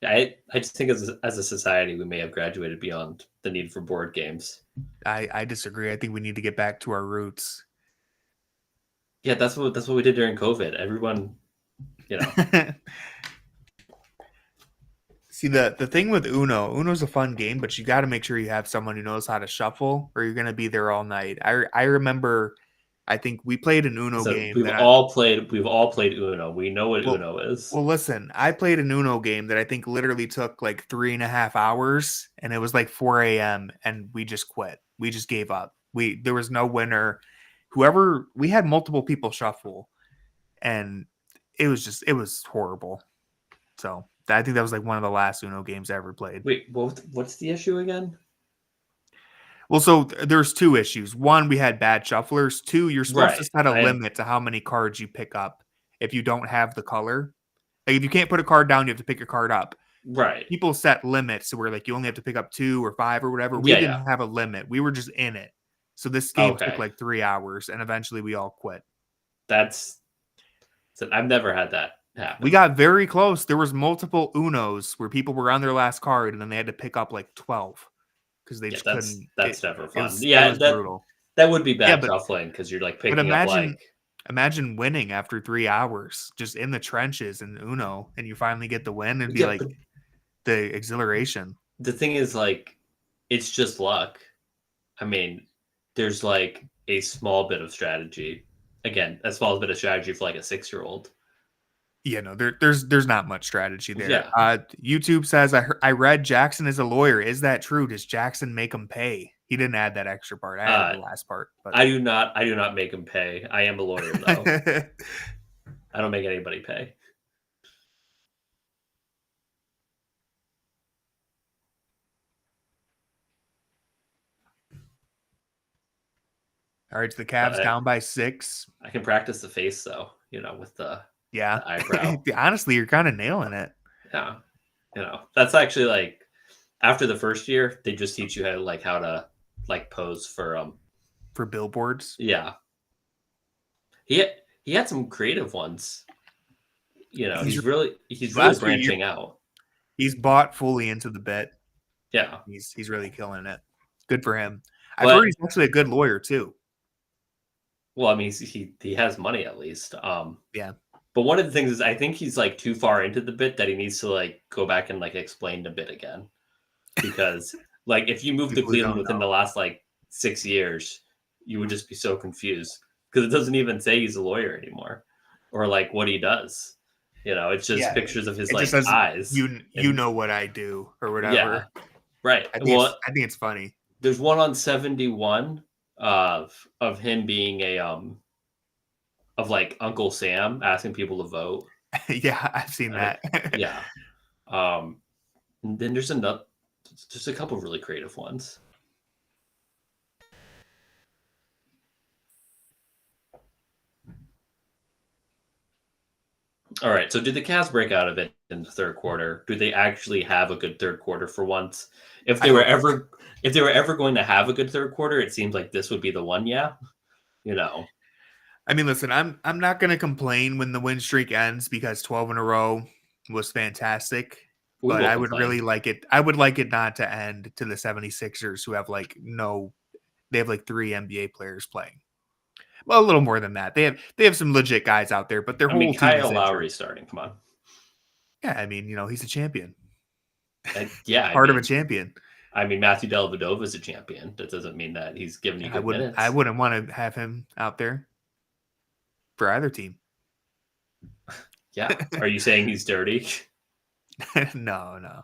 I just think as a society, we may have graduated beyond the need for board games. I disagree. I think we need to get back to our roots. Yeah, that's what we did during COVID. Everyone, See, the thing with Uno's a fun game, but you got to make sure you have someone who knows how to shuffle, or you're going to be there all night. I remember, I think we played an Uno game. We've all played Uno. We know what Uno is. Well, listen, I played an Uno game that I think literally took like 3.5 hours, and it was like 4 a.m. and we just quit. We just gave up. There was no winner. We had multiple people shuffle, and it was horrible. So I think that was like one of the last Uno games I ever played. Wait, what's the issue again? Well, so there's two issues. One, we had bad shufflers. Two, you're supposed to Right. set a limit to how many cards you pick up if you don't have the color. Like if you can't put a card down, you have to pick your card up. Right. People set limits where like you only have to pick up 2 or 5 or whatever. We Yeah, didn't have a limit. We were just in it. So this game took like 3 hours, and eventually we all quit. I've never had that happen. We got very close. There was multiple Unos where people were on their last card, and then they had to pick up like 12 because they just couldn't. That's never fun. It was brutal. That would be bad shuffling because you're like picking up like. Imagine winning after 3 hours, just in the trenches in Uno, and you finally get the win and be like the exhilaration. The thing is, like, it's just luck. I mean, there's like a small bit of strategy. Again, a small bit of strategy for like a 6-year-old. Yeah, no, there's not much strategy there. Yeah. YouTube says I read Jackson is a lawyer. Is that true? Does Jackson make him pay? He didn't add that extra part. I added the last part. But I do not make him pay. I am a lawyer though. I don't make anybody pay. All right, so the Cavs down by 6. I can practice the face though, with the eyebrow. Honestly, you're kind of nailing it. Yeah. That's actually like after the first year, they just teach you how to pose for billboards. Yeah. He had some creative ones. He's really branching out. He's bought fully into the bit. Yeah. He's really killing it. Good for him. I've heard he's actually a good lawyer too. Well, I mean, he has money at least. Yeah. But one of the things is I think he's like too far into the bit that he needs to like go back and like explain the bit again. Because like if you move to Cleveland within the last like 6 years, you would just be so confused because it doesn't even say he's a lawyer anymore or like what he does. It's just pictures of his like eyes. You know what I do or whatever. Yeah. Right. I think it's funny. There's one on 71 of him being of like Uncle Sam asking people to vote. Yeah, I've seen that. Yeah. And then there's a couple of really creative ones. All right. So did the Cavs break out of it in the third quarter? Do they actually have a good third quarter for once? If they were ever going to have a good third quarter, it seems like this would be the one. Yeah. I mean, listen, I'm not going to complain when the win streak ends because 12 in a row was fantastic. But I would really like it. I would like it not to end to the 76ers who have they have like 3 NBA players playing. Well, a little more than that. They have some legit guys out there, but their whole team Kyle Lowry's starting. Come on. Yeah, I mean, he's a champion. Yeah, part of a champion. I mean, Matthew Dellavedova is a champion. That doesn't mean that he's giving you good minutes. I wouldn't want to have him out there for either team. Yeah. Are you saying he's dirty? No.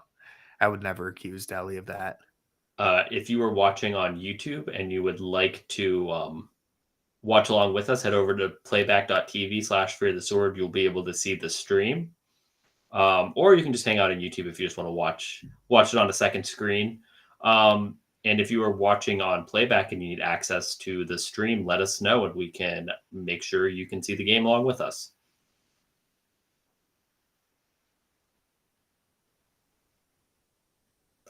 I would never accuse Delly of that. If you were watching on YouTube and you would like to watch along with us, head over to playback.tv/Fear the Sword. You'll be able to see the stream. Or you can just hang out on YouTube if you just want to watch it on a second screen. And if you are watching on playback and you need access to the stream, let us know and we can make sure you can see the game along with us.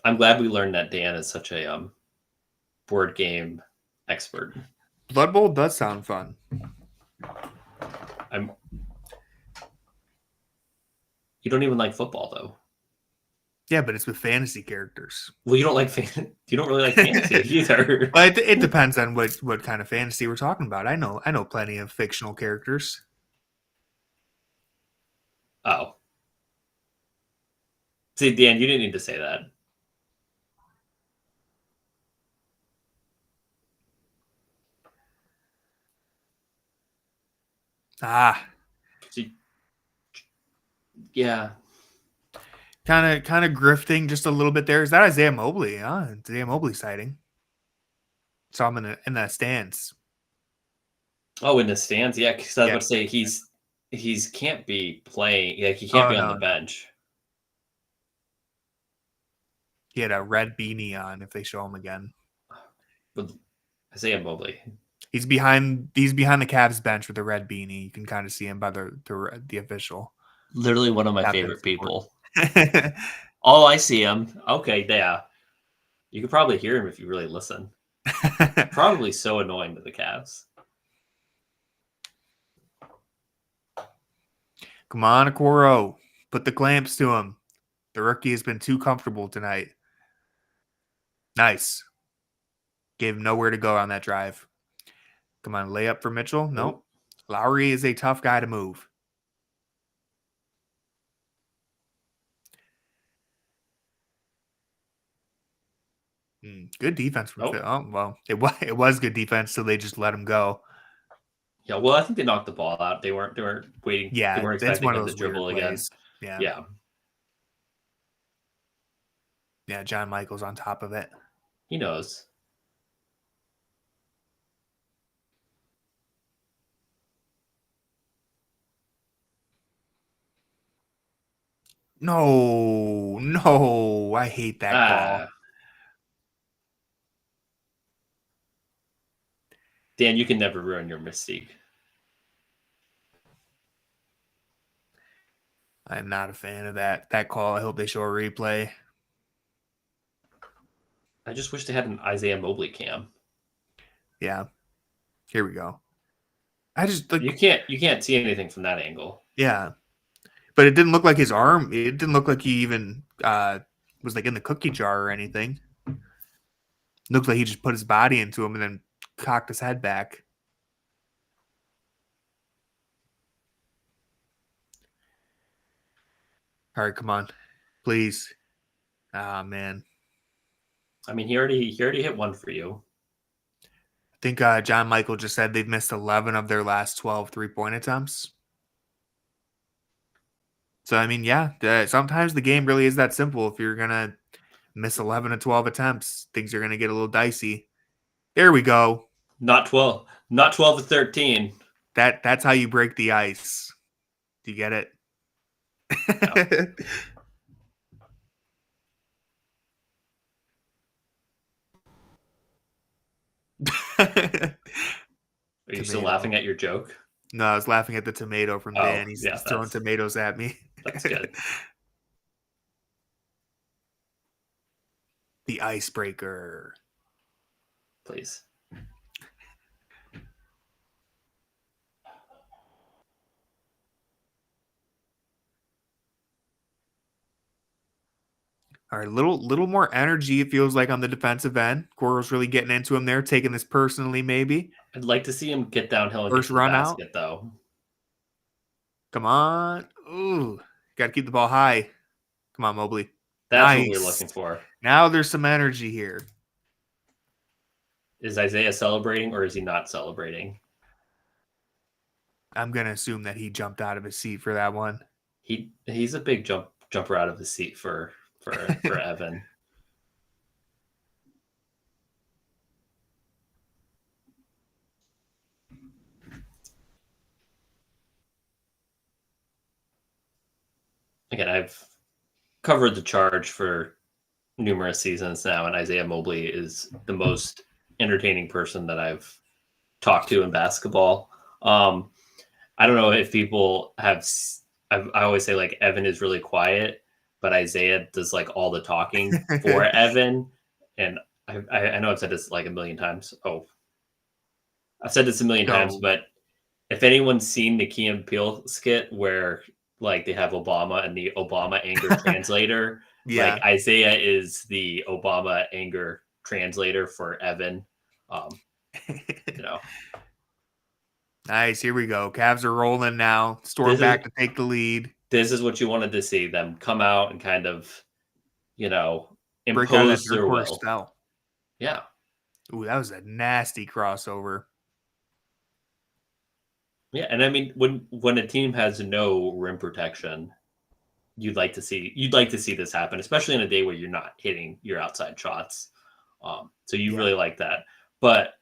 I'm glad we learned that Dan is such a board game expert. Blood Bowl does sound fun. You don't even like football, though. Yeah, but it's with fantasy characters. Well, you don't really like fantasy either. But it depends on what kind of fantasy we're talking about. I know plenty of fictional characters. Oh. See, Dan, you didn't need to say that. See, yeah. Kind of grifting just a little bit there. Is that Isaiah Mobley? Isaiah Mobley sighting. Saw him in the stands. Oh, in the stands, yeah. Because I was about to say he's can't be playing. Like he can't be on the bench. He had a red beanie on. If they show him again, With Isaiah Mobley. He's behind the Cavs bench with the red beanie. You can kind of see him by the official. Literally one of my Captain favorite support. people. Oh, I see him. Okay, yeah. You could probably hear him if you really listen. Probably so annoying to the Cavs. Come on, Okoro. Put the clamps to him. The rookie has been too comfortable tonight. Nice. Gave him nowhere to go on that drive. Come on, layup for Mitchell. Nope. Lowry is a tough guy to move. Good defense from Phil. Oh, well, it was good defense, so they just let him go. Yeah, well, I think they knocked the ball out. They weren't waiting. Yeah, they weren't expecting him to dribble again. Yeah. Yeah, John Michael's on top of it. He knows. No, I hate that call. Dan, you can never ruin your mystique. I'm not a fan of that call. I hope they show a replay. I just wish they had an Isaiah Mobley cam. Yeah. Here we go. I just you can't see anything from that angle. Yeah. But it didn't look like his arm. It didn't look like he even was like in the cookie jar or anything. Looked like he just put his body into him and then cocked his head back. All right, come on. Please. Ah, man. I mean, he already hit one for you. I think John Michael just said they've missed 11 of their last 12 three-point attempts. So, I mean, yeah, sometimes the game really is that simple. If you're going to miss 11 of 12 attempts, things are going to get a little dicey. There we go. Not 12. Not 12 to 13. That's how you break the ice. Do you get it? Yeah. Are you still laughing at your joke? No, I was laughing at the tomato from Dan. He's throwing tomatoes at me. That's good. The icebreaker. Please. All right, a little more energy, it feels like, on the defensive end. Coro's really getting into him there, taking this personally, maybe. I'd like to see him get downhill and First get to the run basket, out. though. Come on. Ooh, got to keep the ball high. Come on, Mobley. That's what we're looking for. Now there's some energy here. Is Isaiah celebrating or is he not celebrating? I'm going to assume that he jumped out of his seat for that one. He's a big jumper out of his seat for Evan. Again, I've covered the charge for numerous seasons now, and Isaiah Mobley is the most entertaining person that I've talked to in basketball. I don't know if people have. I always say like Evan is really quiet, but Isaiah does like all the talking for Evan. And I know I've said this like a million times. Oh, I've said this a million times, but if anyone's seen the Key and Peele skit where like they have Obama and the Obama anger translator, like Isaiah is the Obama anger translator for Evan. You know. Nice. Here we go. Cavs are rolling now. Storm back to take the lead. This is what you wanted to see, them come out and kind of, impose their will. Spell. Yeah. Ooh, that was a nasty crossover. Yeah, and I mean, when a team has no rim protection, you'd like to see this happen, especially in a day where you're not hitting your outside shots. So you really like that. But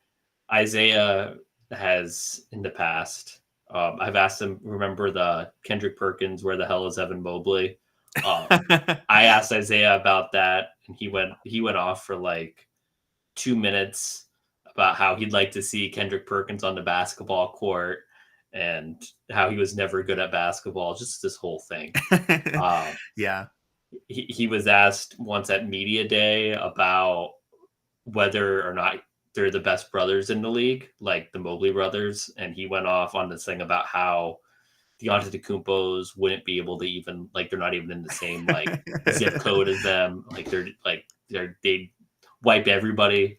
Isaiah has in the past, I've asked him, remember the Kendrick Perkins, where the hell is Evan Mobley? I asked Isaiah about that, and he went off for like 2 minutes about how he'd like to see Kendrick Perkins on the basketball court and how he was never good at basketball. Just this whole thing. Yeah. He was asked once at Media Day about whether or not they're the best brothers in the league, like the Mobley brothers. And he went off on this thing about how the Antetokounmpos wouldn't be able to even, like, they're not even in the same, like, zip code as them. Like, they wipe everybody.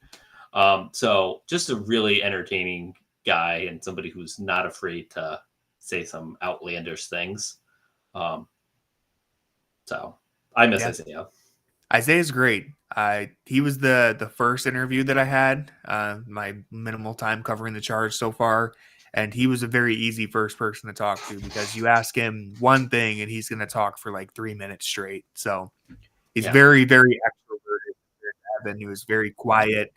So just a really entertaining guy and somebody who's not afraid to say some outlandish things. So I miss Isaiah. Isaiah's great. He was the first interview that I had, my minimal time covering the Charge so far. And he was a very easy first person to talk to because you ask him one thing and he's going to talk for like 3 minutes straight. So he's very, very extroverted. Evan, he was very quiet,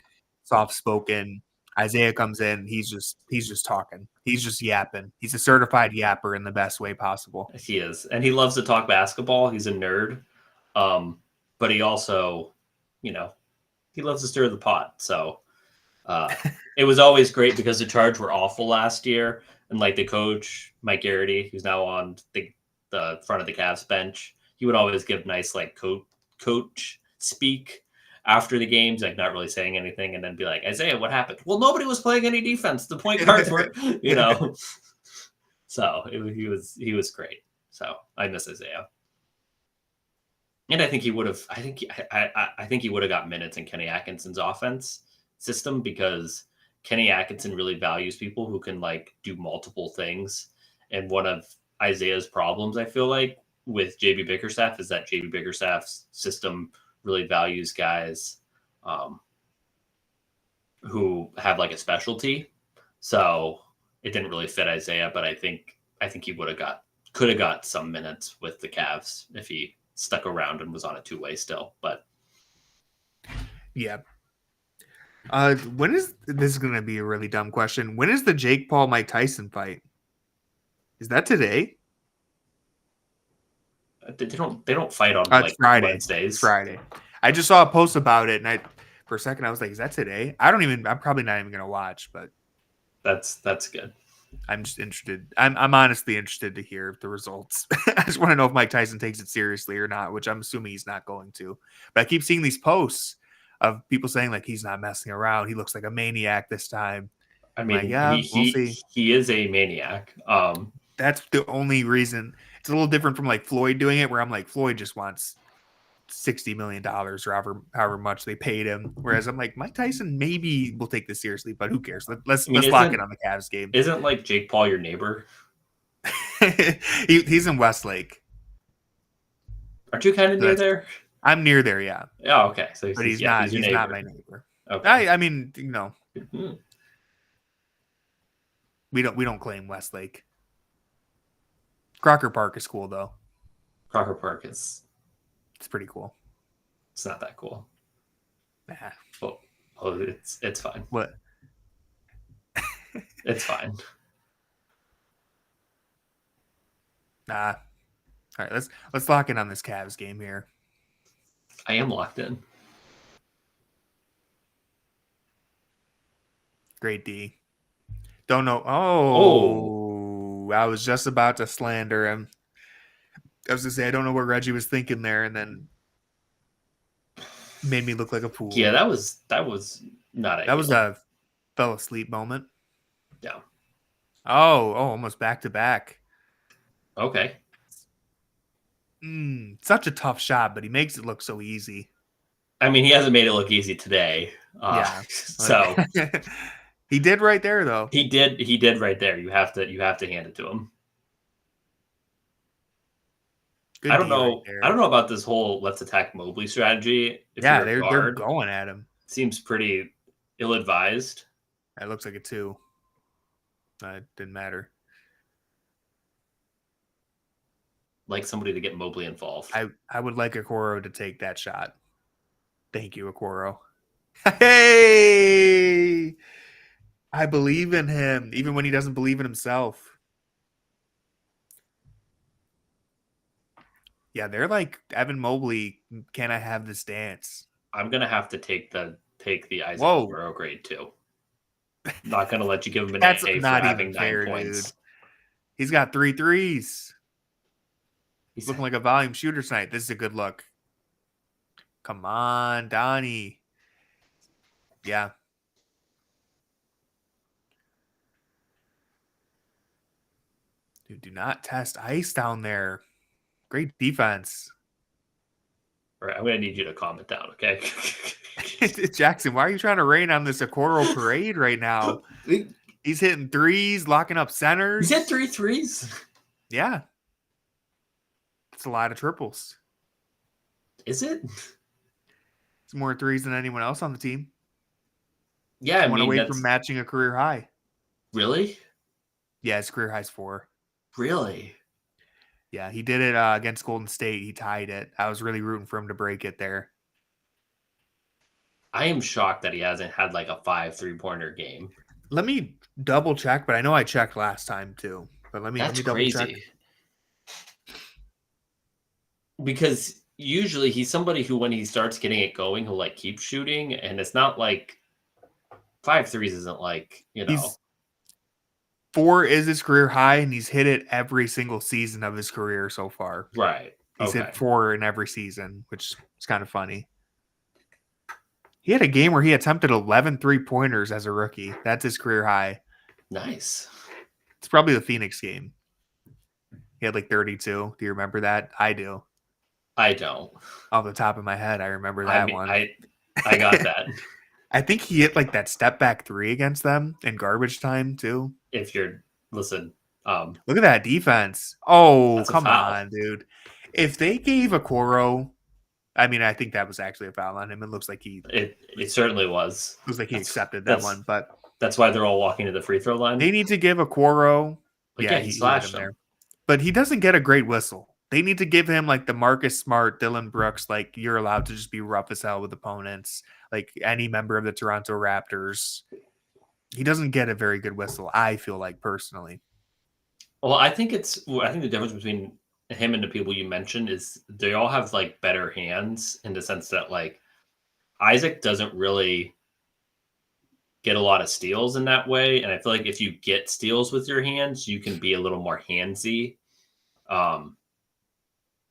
soft-spoken. Isaiah comes in, he's just talking. He's just yapping. He's a certified yapper in the best way possible. He is. And he loves to talk basketball. He's a nerd. But he also, he loves to stir the pot. So it was always great because the Charge were awful last year. And like the coach, Mike Garrity, who's now on the front of the Cavs bench, he would always give nice like coach speak after the games, like not really saying anything, and then be like, Isaiah, what happened? Well, nobody was playing any defense. The point guards were, So he was great. So I miss Isaiah. And I think he would have. I think he would have got minutes in Kenny Atkinson's offense system because Kenny Atkinson really values people who can like do multiple things. And one of Isaiah's problems, I feel like, with JB Bickerstaff is that JB Bickerstaff's system really values guys who have like a specialty. So it didn't really fit Isaiah, but I think he could have got some minutes with the Cavs if he stuck around and was on a two-way still. But yeah. When is this going to be a really dumb question? When is the Jake Paul Mike Tyson fight? Is that today? They don't fight on like Friday. Wednesdays. Friday. I just saw a post about it, and for a second I was like, "Is that today?" I'm probably not even going to watch, but that's good. I'm just interested. I'm honestly interested to hear the results. I just want to know if Mike Tyson takes it seriously or not, which I'm assuming he's not going to. But I keep seeing these posts of people saying like he's not messing around. He looks like a maniac this time. I mean, we'll see. He is a maniac. That's the only reason. It's a little different from like Floyd doing it, where I'm like, Floyd just wants $60 million or however much they paid him. Whereas I'm like, Mike Tyson maybe will take this seriously, but who cares? Let's lock it on the Cavs game. Isn't like Jake Paul your neighbor? He's in Westlake. Aren't you kind of near there? I'm near there, yeah. Oh, okay. So but he's not my neighbor. Okay. I mean, we don't claim Westlake. Crocker Park is cool though. Crocker Park it's pretty cool. It's not that cool. Nah. It's fine. What? It's fine. Nah. All right, let's lock in on this Cavs game here. I am locked in. Great D. Don't know. Oh, I was just about to slander him. I was going to say, I don't know what Reggie was thinking there, and then made me look like a fool. Yeah, that was not ideal. That was a fell asleep moment. Yeah. Oh, almost back to back. Okay. Such a tough shot, but he makes it look so easy. I mean, he hasn't made it look easy today. Yeah. So he did right there, though. He did right there. You have to hand it to him. Good I don't know. Right, I don't know about this whole let's attack Mobley strategy. They're going at him. Seems pretty ill-advised. It looks like it too. It didn't matter. Like somebody to get Mobley involved. I would like Okoro to take that shot. Thank you, Okoro. Hey! I believe in him, even when he doesn't believe in himself. Yeah, they're like, Evan Mobley, can I have this dance? I'm gonna have to take the Isaac Okoro grade too. not going to let you give him an That's AA not for having even 9 fair, points. dude. He's got 3 threes. He's Looking like a volume shooter tonight. This is a good look. Come on, Donnie. Yeah. Dude, do not test ice down there. Great defense. All right, I'm going to need you to calm it down, okay? Jackson, why are you trying to rain on this Okoro parade right now? He's hitting threes, locking up centers. He's hit 3 threes? Yeah. It's a lot of triples. Is it? It's more threes than anyone else on the team. Yeah, I One mean, away that's... from matching a career high. Really? Yeah, his career high's 4. Really? Yeah, he did it against Golden State. He tied it. I was really rooting for him to break it there. I am shocked that he hasn't had like a 5 3-pointer game. Let me double check, but I know I checked last time too. But let me double check. Because usually he's somebody who, when he starts getting it going, he'll like keep shooting, and it's not like 5 threes isn't like, you know. 4 is his career high, and he's hit it every single season of his career so far. Right. He's hit 4 in every season, which is kind of funny. He had a game where he attempted 11 3-pointers as a rookie. That's his career high. Nice. It's probably the Phoenix game. He had like 32. Do you remember that? I do. I don't. Off the top of my head, I remember that one. I got that. I think he hit like that step back 3 against them in garbage time too. If you're listen, look at that defense. Oh, come foul. on, dude. If they gave Okoro, I mean, I think that was actually a foul on him. It looks like it certainly was. It looks like he accepted that one, but that's why they're all walking to the free throw line. They need to give Okoro. Yeah, he slashed him there. But he doesn't get a great whistle. They need to give him like the Marcus Smart, Dylan Brooks, like you're allowed to just be rough as hell with opponents, like any member of the Toronto Raptors. He doesn't get a very good whistle, I feel like, personally. Well, I think the difference between him and the people you mentioned is they all have like better hands, in the sense that like Isaac doesn't really get a lot of steals in that way. And I feel like if you get steals with your hands, you can be a little more handsy.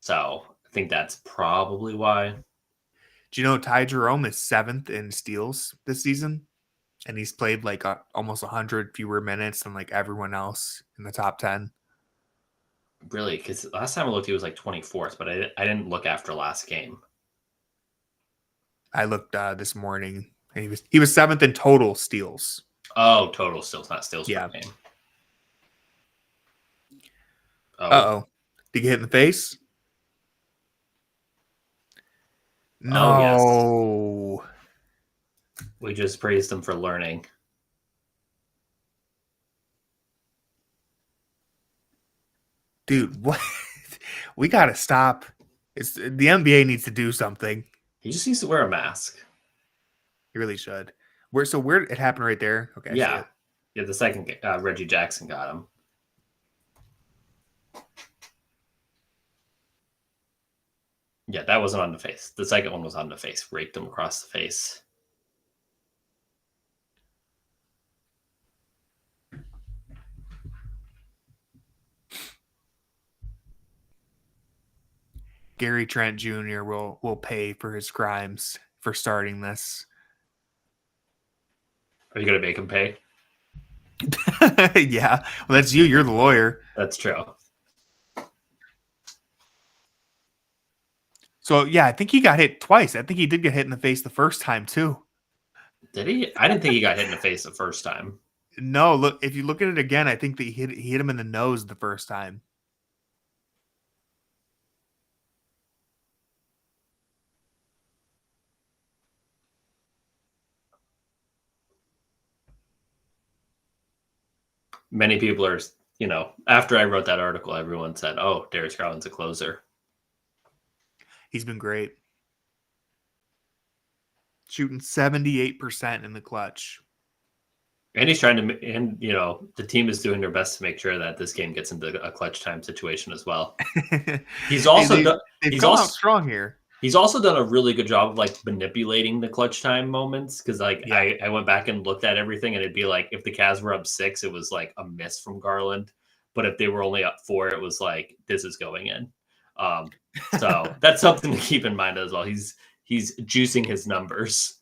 So I think that's probably why. Do you know Ty Jerome is 7th in steals this season? And he's played like almost 100 fewer minutes than like everyone else in the top 10. Really? Because last time I looked, he was like 24th, but I didn't look after last game. I looked this morning, and he was 7th in total steals. Oh, total steals, not steals per game. Uh-oh. Did he get hit in the face? No. Oh, yes. We just praised him for learning. Dude, what? We got to stop. The NBA needs to do something. He just needs to wear a mask. He really should. Where it happened right there? Okay. Yeah. Yeah, the second Reggie Jackson got him. Yeah, that wasn't on the face. The second one was on the face. Raked him across the face. Gary Trent Jr. will pay for his crimes for starting this. Are you going to make him pay? Yeah. Well, that's you. You're the lawyer. That's true. So, yeah, I think he got hit twice. I think he did get hit in the face the first time, too. Did he? I didn't think he got hit in the face the first time. No, look, if you look at it again, I think that he hit him in the nose the first time. Many people are, after I wrote that article, everyone said, oh, Darius Garland's a closer. He's been great. Shooting 78% in the clutch. And he's trying to, and the team is doing their best to make sure that this game gets into a clutch time situation as well. He's also they've come out strong here. He's also done a really good job of like manipulating the clutch time moments because like I went back and looked at everything and it'd be like if the Cavs were up 6, it was like a miss from Garland, but if they were only up 4, it was like this is going in. So that's something to keep in mind as well. He's juicing his numbers.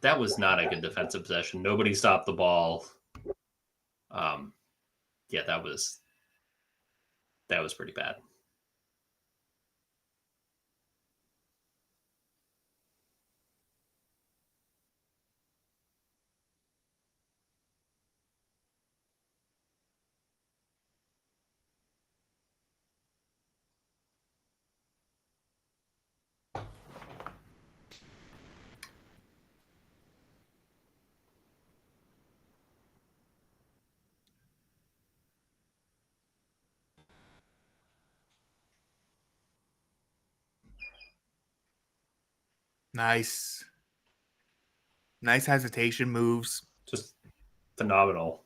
That was not a good defensive possession. Nobody stopped the ball. Yeah, that was pretty bad. Nice hesitation moves. Just phenomenal.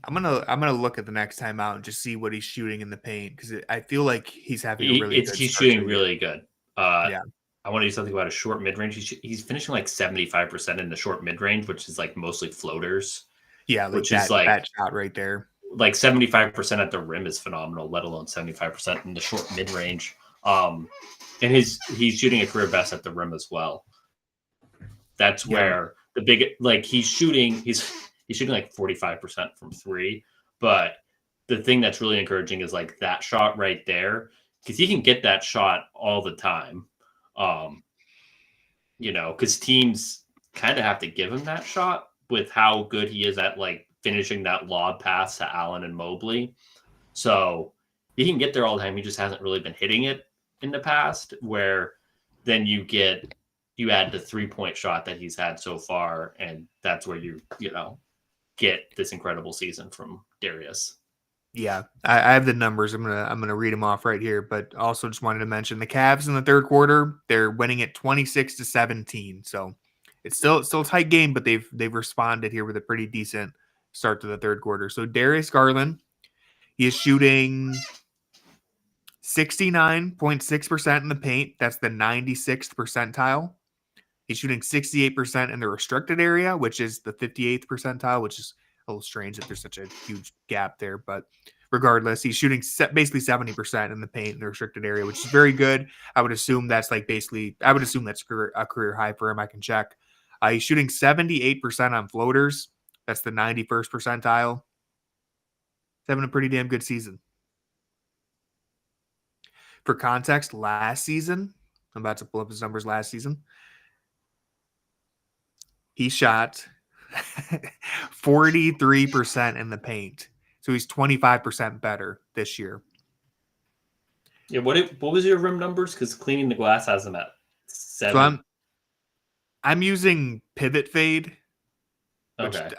I'm gonna look at the next time out and just see what he's shooting in the paint because I feel like he's having a really good he's start shooting to the really year. good. Yeah. I want to do something about a short mid range. He's finishing like 75% in the short mid range, which is like mostly floaters. Yeah, like which that, is like that shot right there. Like 75% at the rim is phenomenal, let alone 75% in the short mid range. And he's shooting a career best at the rim as well. That's where the big like he's shooting like 45% from 3, but the thing that's really encouraging is like that shot right there because he can get that shot all the time. Because teams kind of have to give him that shot with how good he is at like finishing that lob pass to Allen and Mobley. So he can get there all the time. He just hasn't really been hitting it in the past, where then you add the 3-point shot that he's had so far, and that's where you get this incredible season from Darius. Yeah, I have the numbers. I'm gonna read them off right here, but also just wanted to mention the Cavs in the third quarter. They're winning at 26-17. So it's still a tight game, but they've responded here with a pretty decent start to the third quarter. So Darius Garland, he is shooting 69.6% in the paint. That's the 96th percentile. He's shooting 68% in the restricted area, which is the 58th percentile, which is a little strange that there's such a huge gap there. But regardless, he's shooting basically 70% in the paint in the restricted area, which is very good. I would assume that's a career high for him. I can check. He's shooting 78% on floaters. That's the 91st percentile. He's having a pretty damn good season. For context, last season, I'm about to pull up his numbers last season. He shot 43% in the paint. So he's 25% better this year. Yeah, what was your rim numbers? Because cleaning the glass has them at 7. So I'm using pivot fade. Okay.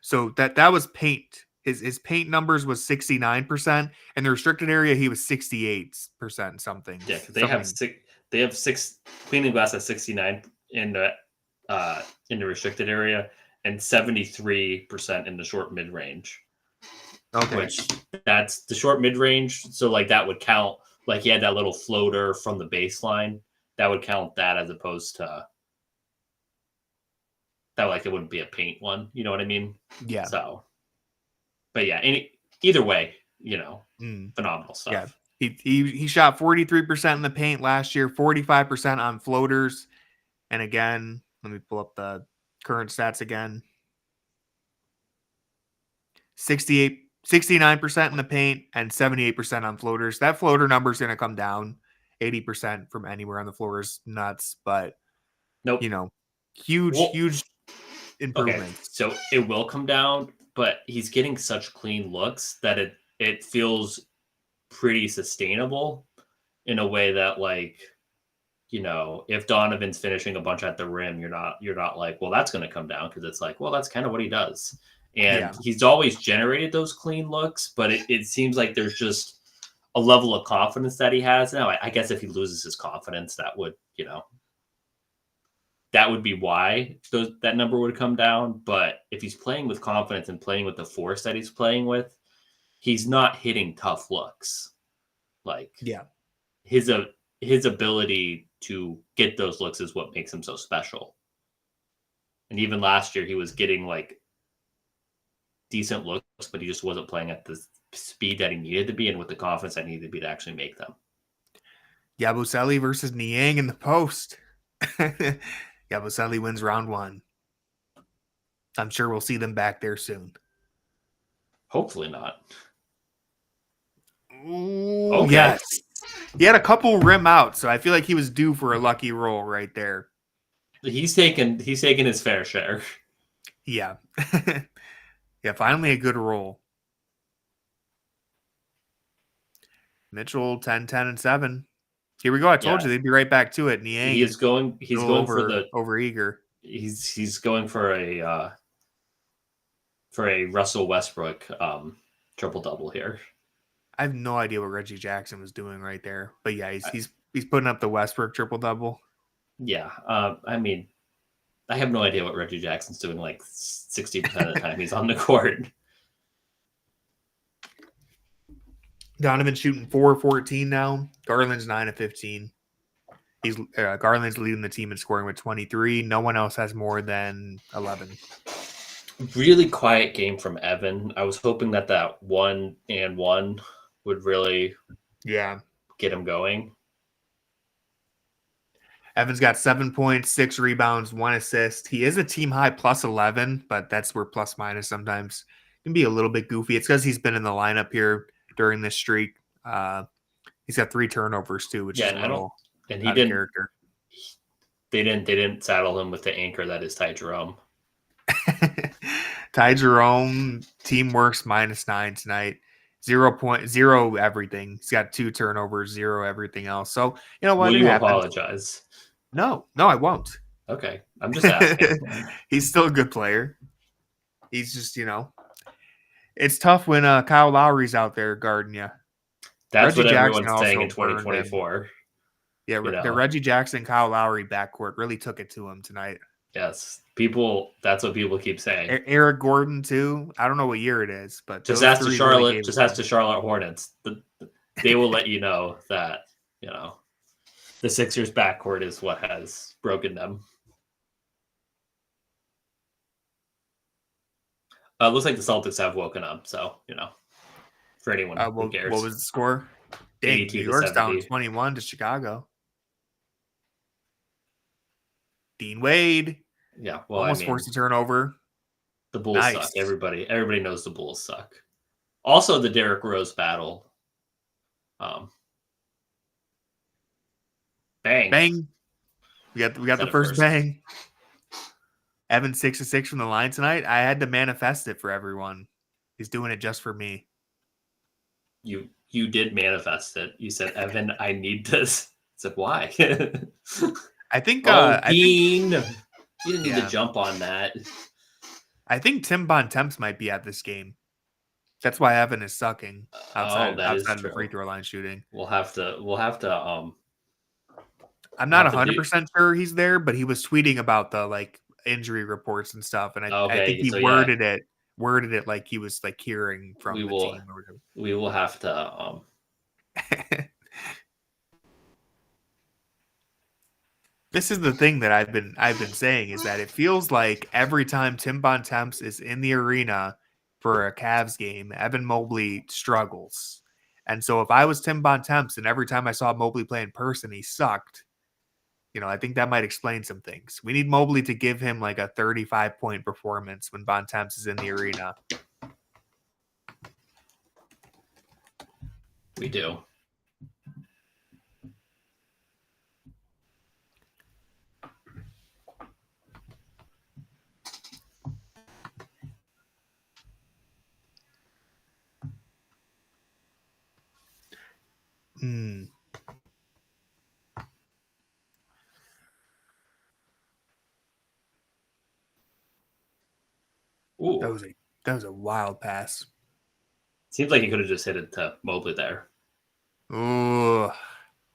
So that was paint. His paint numbers was 69%, and the restricted area he was 68% something. Yeah, because they have 6 cleaning glass at 69 in the restricted area and 73% in the short mid range. Okay. Which that's the short mid range. So like that would count. Like he had that little floater from the baseline. That would count that as opposed to that. Like it wouldn't be a paint one. You know what I mean? Yeah. So, but yeah, either way, phenomenal stuff. Yeah. He shot 43% in the paint last year, 45% on floaters, and again, let me pull up the current stats again. 69% in the paint and 78% on floaters. That floater number is going to come down. 80% from anywhere on the floor is nuts, but nope. Huge improvement. Okay, so it will come down, but he's getting such clean looks that it feels pretty sustainable in a way that like, if Donovan's finishing a bunch at the rim, you're not like, well, that's going to come down because it's like, well, that's kind of what he does. And he's always generated those clean looks, but it seems like there's just a level of confidence that he has now. I guess if he loses his confidence, that would, that would be why that number would come down. But if he's playing with confidence and playing with the force that he's playing with, he's not hitting tough looks. Like, his ability to get those looks is what makes him so special. And even last year, he was getting like decent looks, but he just wasn't playing at the speed that he needed to be and with the confidence that needed to be to actually make them. Yabusele versus Niang in the post. Yabusele wins round 1. I'm sure we'll see them back there soon. Hopefully not. Ooh, okay. Yes. He had a couple rim outs, so I feel like he was due for a lucky roll right there. He's taken his fair share. Yeah. Yeah, finally a good roll. Mitchell 10, 10, and 7. Here we go. I told you they'd be right back to it. Niang he's going over eager. He's going for a Russell Westbrook triple double here. I have no idea what Reggie Jackson was doing right there, but yeah, he's putting up the Westbrook triple double. Yeah, I mean, I have no idea what Reggie Jackson's doing. Like 60% of the time he's on the court. Donovan shooting 4-14 now. Garland's 9 of 15. He's Garland's leading the team in scoring with 23. No one else has more than 11. Really quiet game from Evan. I was hoping that 1-and-1 would really get him going. Evan's got 7 points, 6 rebounds, 1 assist. He is a team high plus 11, but that's where plus minus sometimes can be a little bit goofy. It's because he's been in the lineup here during this streak. He's got 3 turnovers too, which is a little and he didn't character. They didn't saddle him with the anchor that is Ty Jerome. Ty Jerome, teamworks -9 tonight. 0.0 everything. He's got 2 turnovers, 0 everything else. So you know what? Will you apologize? No, I won't. Okay, I'm just asking. He's still a good player. He's just, it's tough when Kyle Lowry's out there guarding you. That's Reggie what everyone's saying in 2024. Yeah, the Reggie Jackson, Kyle Lowry backcourt really took it to him tonight. Yes, that's what people keep saying. Eric Gordon too. I don't know what year it is, but just ask the Charlotte. Just ask the Charlotte Hornets. They will let you know that the Sixers backcourt is what has broken them. Looks like the Celtics have woken up. So for anyone who cares. What was the score? Dang, New York's down 21 to Chicago. Dean Wade. Yeah, well, almost forced a turnover. The Bulls suck. Everybody knows the Bulls suck. Also, the Derrick Rose battle. Bang! We got the first bang. Evan 6 of 6 from the line tonight. I had to manifest it for everyone. He's doing it just for me. You did manifest it. You said, Evan, I need this. I said, why? I think Dean, you didn't need to jump on that. I think Tim Bontemps might be at this game. That's why Evan is sucking outside of the free throw line shooting. We'll have to. I'm not 100% sure he's there, but he was tweeting about the injury reports and stuff, and I think he worded it like he was hearing from the team. We will have to. This is the thing that I've been saying is that it feels like every time Tim Bontemps is in the arena for a Cavs game, Evan Mobley struggles. And so if I was Tim Bontemps and every time I saw Mobley play in person, he sucked, I think that might explain some things. We need Mobley to give him a 35-point performance when Bontemps is in the arena. We do. Ooh. That was a wild pass. Seems like he could have just hit it to Mobley there. Ooh,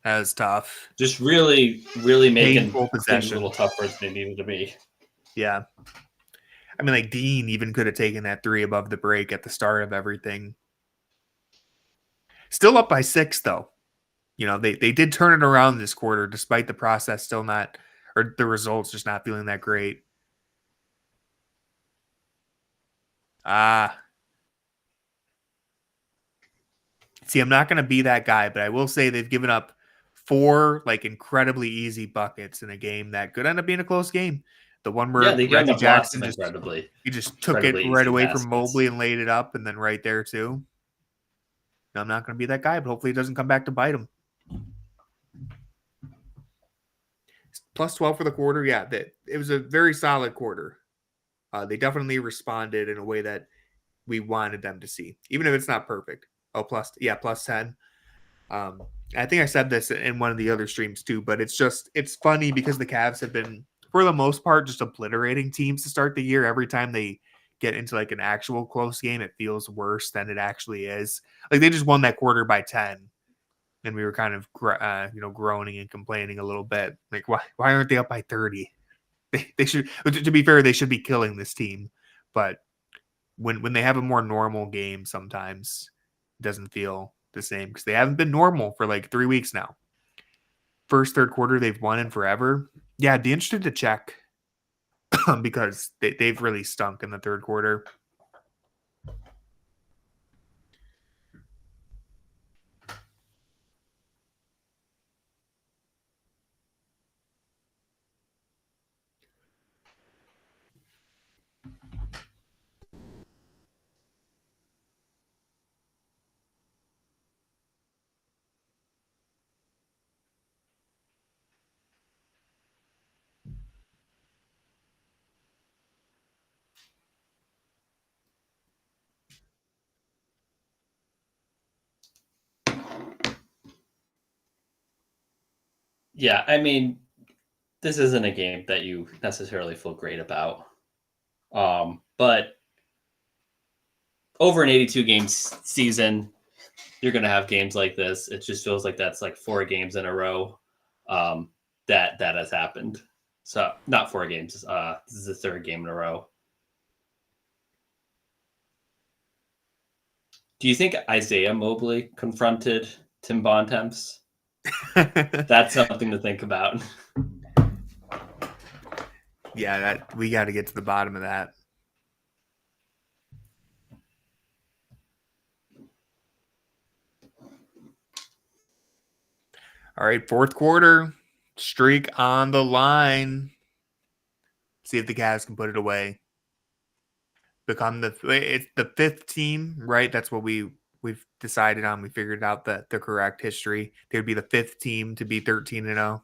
that was tough. Just really, really making Painful things possession. a little tougher than they needed to be. Yeah. I mean, like Dean even could have taken that 3 above the break at the start of everything. Still up by 6, though. You know, they did turn it around this quarter, despite the process still not, or the results just not feeling that great. See, I'm not going to be that guy, but I will say they've given up 4 like incredibly easy buckets in a game that could end up being a close game. The one where they Reggie Jackson he just took it right away from Mobley and laid it up, and then right there too. I'm not going to be that guy, but hopefully it doesn't come back to bite him. Plus 12 for the quarter. Yeah, it was a very solid quarter. They definitely responded in a way that we wanted them to see, even if it's not perfect. Oh, plus 10. I think I said this in one of the other streams too, but it's funny because the Cavs have been, for the most part, just obliterating teams to start the year. Every time they get into like an actual close game, it feels worse than it actually is. Like they just won that quarter by 10, and we were kind of groaning and complaining a little bit. Like why aren't they up by 30? They should. To be fair, they should be killing this team, but when they have a more normal game, sometimes it doesn't feel the same because they haven't been normal for like 3 weeks now. First, third quarter they've won in forever. Yeah, I'd be interested to check because they've really stunk in the third quarter. Yeah, I mean, this isn't a game that you necessarily feel great about. But over an 82 game season, you're going to have games like this. It just feels like that's like 4 games in a row that has happened. So not 4 games. This is the 3rd game in a row. Do you think Isaiah Mobley confronted Tim Bontemps? That's something to think about. Yeah, we got to get to the bottom of that. All right, fourth quarter, streak on the line. See if the Cavs can put it away. Become it's the 5th team, right? That's what we've decided on. We figured out the correct history. They would be the 5th team to be 13-0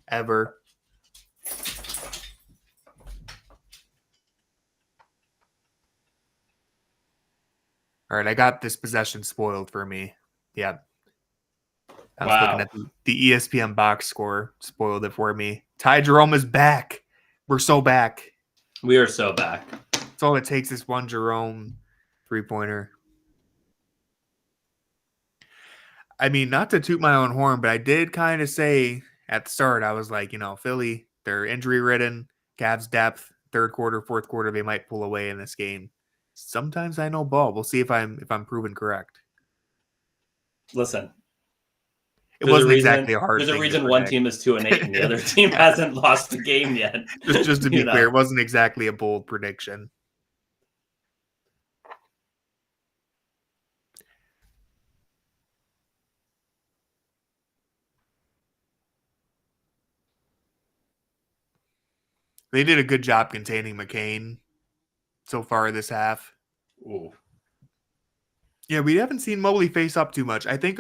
ever. All right, I got this possession spoiled for me. Yeah. I was looking at the ESPN box score, spoiled it for me. Ty Jerome is back. We're so back. We are so back. That's all it takes is one Jerome 3-pointer. I mean, not to toot my own horn, but I did kind of say at the start, I was like, Philly, they're injury-ridden, Cavs depth, 3rd quarter, 4th quarter, they might pull away in this game. Sometimes I know ball. We'll see if I'm proven correct. Listen, it wasn't exactly a hard thing. There's a reason one team is 2-8 and the other team hasn't lost a game yet. Just to be clear, it wasn't exactly a bold prediction. They did a good job containing McCain so far this half. Ooh. Yeah, we haven't seen Mobley face up too much. I think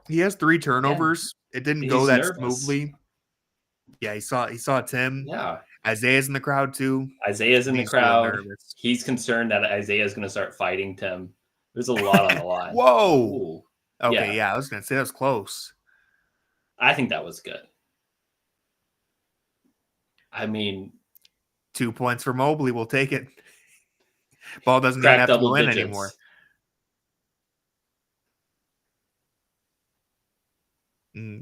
he has 3 turnovers. Yeah. It didn't go that smoothly. Yeah, he saw Tim. Yeah. Isaiah's in the crowd too. Isaiah's in the crowd. He's concerned that Isaiah's going to start fighting Tim. There's a lot on the line. Whoa. Ooh. Okay, yeah, I was going to say that was close. I think that was good. I mean, 2 points for Mobley. We'll take it. Ball doesn't even Crack have to double go in digits. anymore.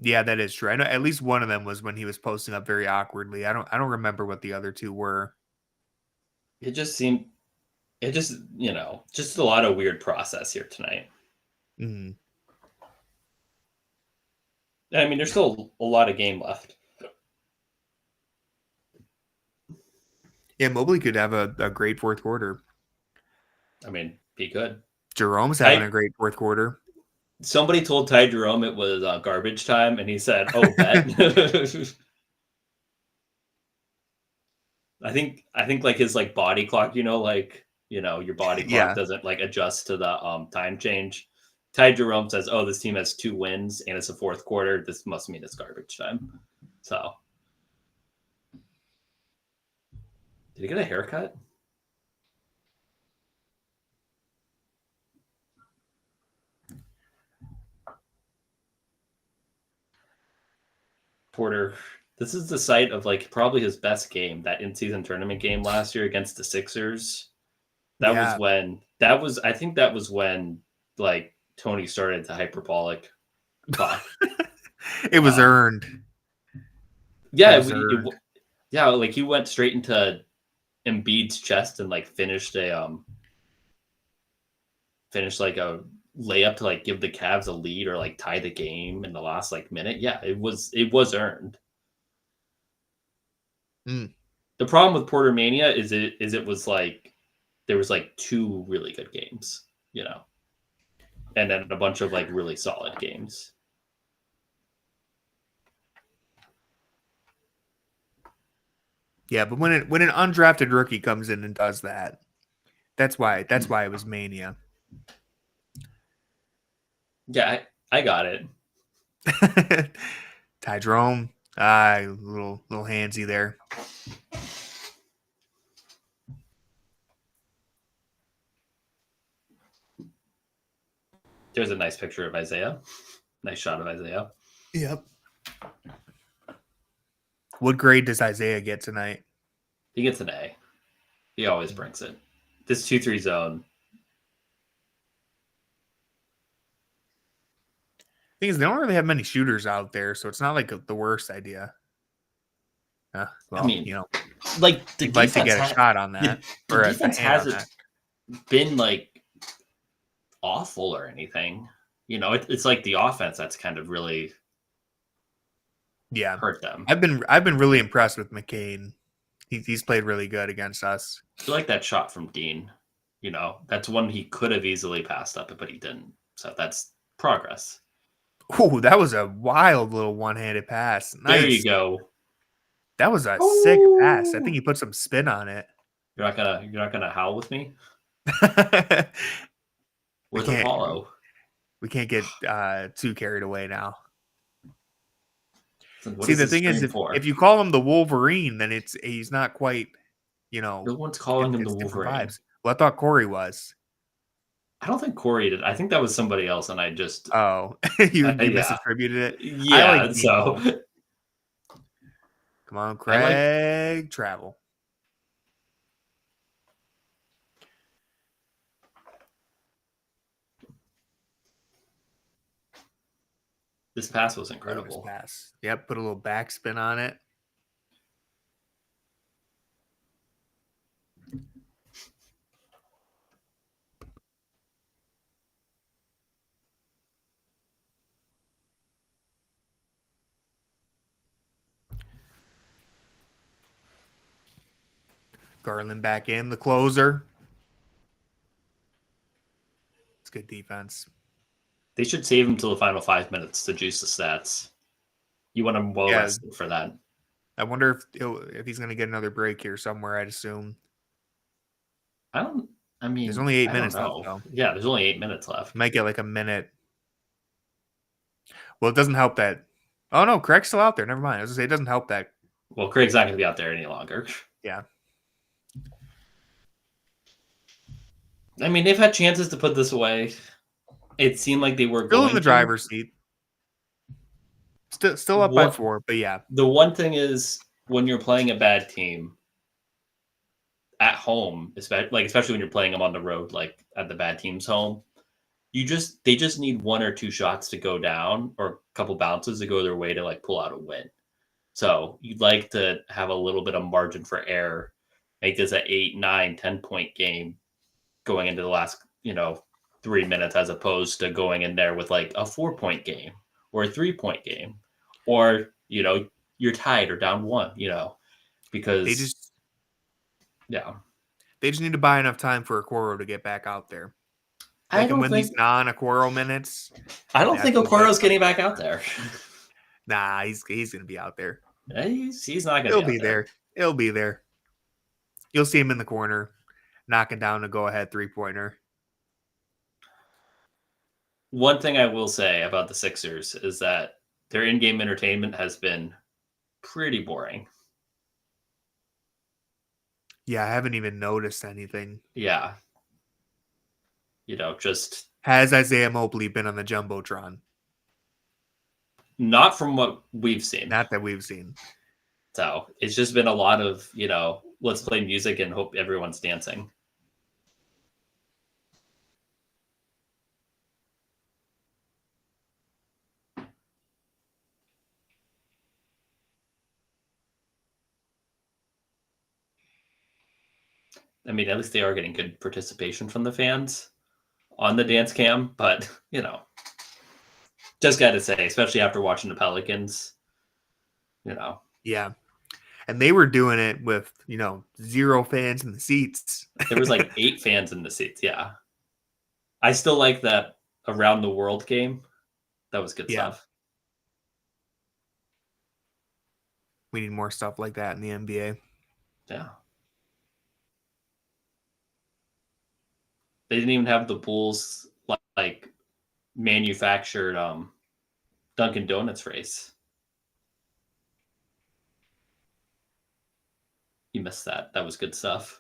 Yeah, that is true. I know at least one of them was when he was posting up very awkwardly. I don't remember what the other two were. It just seemed, just a lot of weird process here tonight. Mm. I mean, there's still a lot of game left. Yeah, Mobley could have a great fourth quarter. I mean, he could. Jerome's having a great fourth quarter. Somebody told Ty Jerome it was garbage time, and he said, "Oh, bet." I think like his like body clock, your body clock doesn't like adjust to the time change. Ty Jerome says, "Oh, this team has 2 wins and it's a fourth quarter. This must mean it's garbage time." So, did he get a haircut? Porter, this is the site of like probably his best game, that in-season tournament game last year against the Sixers. I think that was when like Tony started to hyperbolic talk. It was earned. Yeah, like he went straight into Embiid's chest and like finished like a layup to like give the Cavs a lead or like tie the game in the last like minute. Yeah, it was earned. The problem with Porter Mania is it was like there was like 2 really good games, and then a bunch of like really solid games. Yeah, but when an undrafted rookie comes in and does that, that's why it was mania. Yeah, I got it. Ty Jerome, little handsy there. There's a nice picture of Isaiah. Nice shot of Isaiah. Yep. What grade does Isaiah get tonight? He gets an A. He always brings it. This 2-3 zone. Thing is, they don't really have many shooters out there, so it's not like the worst idea. Well, I mean, like you'd like to get a shot on that. The defense hasn't been like awful or anything. It's like the offense that's kind of really hurt them. I've been really impressed with McCain. He's played really good against us. I like that shot from Dean. That's one he could have easily passed up, but he didn't. So that's progress. Oh, that was a wild little one-handed pass. Nice. There you go. That was a sick pass. I think he put some spin on it. You're not gonna howl with me? Where's Apollo? We can't get too carried away now. See, the thing is, if you call him the Wolverine, then he's not quite, No one's calling him the Wolverine. Vibes. Well, I thought Corey was. I don't think Corey did. I think that was somebody else, and I just... Oh, you misattributed it? Yeah, so... Come on, Craig. Travel. This pass was incredible. Yep, put a little backspin on it. Garland back in, the closer. It's good defense. They should save him till the final 5 minutes to juice the stats. You want him well rested for that. I wonder if he's going to get another break here somewhere, I'd assume. There's only 8 minutes left, though. Yeah, there's only 8 minutes left. Might get like a minute. Well, it doesn't help that. Oh, no, Craig's still out there. Never mind. I was going to say, it doesn't help that. Well, Craig's not going to be out there any longer. Yeah. I mean, they've had chances to put this away. It seemed like they were still in the driver's seat. Still up by 4, but yeah. The one thing is, when you're playing a bad team, at home, especially when you're playing them on the road, like at the bad team's home, they just need one or two shots to go down or a couple bounces to go their way to like pull out a win. So you'd like to have a little bit of margin for error, make this an 8, 9, 10-point game going into the last, 3 minutes, as opposed to going in there with like a 4-point game or a 3-point game, or, you're tied or down one, because they just need to buy enough time for Okoro to get back out there. They can win these non-Okoro minutes. I don't think Okoro's getting back out there. Nah, he's going to be out there. He's not going to. He'll be there. He'll be there. You'll see him in the corner, knocking down a go-ahead 3-pointer. One thing I will say about the Sixers is that their in-game entertainment has been pretty boring. Yeah, I haven't even noticed anything. Yeah. Just... Has Isaiah Mobley been on the Jumbotron? Not from what we've seen. Not that we've seen. So it's just been a lot of, let's play music and hope everyone's dancing. I mean, at least they are getting good participation from the fans on the dance cam, but, just got to say, especially after watching the Pelicans, Yeah. And they were doing it with, 0 fans in the seats. There was like 8 fans in the seats. Yeah. I still like that around the world game. That was good stuff. We need more stuff like that in the NBA. Yeah. They didn't even have the Bulls like manufactured Dunkin' Donuts race. You missed that. That was good stuff.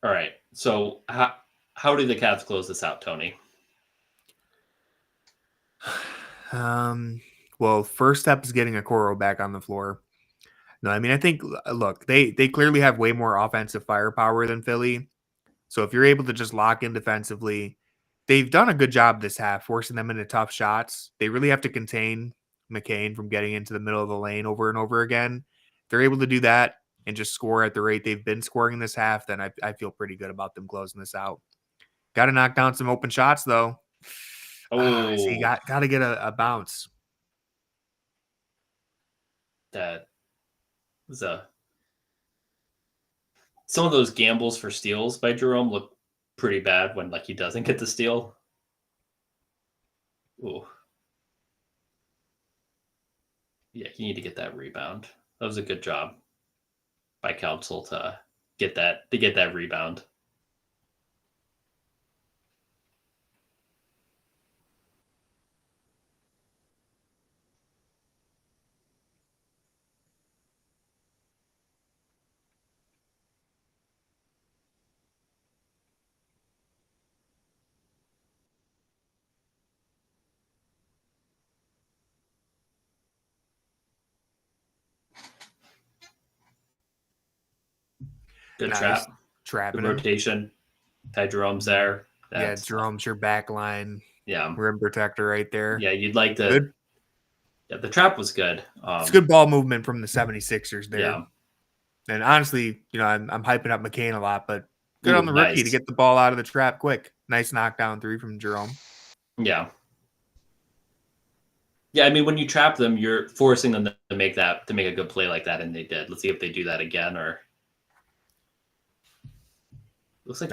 All right. So how do the Cavs close this out, Tony? Well, first step is getting Okoro back on the floor. No, I mean, I think, look, they clearly have way more offensive firepower than Philly. So if you're able to just lock in defensively, they've done a good job this half, forcing them into tough shots. They really have to contain McCain from getting into the middle of the lane over and over again. If they're able to do that and just score at the rate they've been scoring this half, then I feel pretty good about them closing this out. Got to knock down some open shots, though. Oh, so you got to get a bounce. That was some of those gambles for steals by Jerome look pretty bad when he doesn't get the steal. Ooh. Yeah, you need to get that rebound. That was a good job by Council to get that rebound. Good trap. Trapping Good rotation. Ty Jerome's there. Jerome's your back line. Yeah. Rim protector right there. Yeah, you'd like to. Good. Yeah, the trap was good. It's good ball movement from the 76ers there. Yeah. And honestly, I'm hyping up McCain a lot, but good on the rookie to get the ball out of the trap quick. Nice knockdown 3 from Jerome. Yeah. Yeah, I mean, when you trap them, you're forcing them to make a good play like that, and they did. Let's see if they do that again, or looks like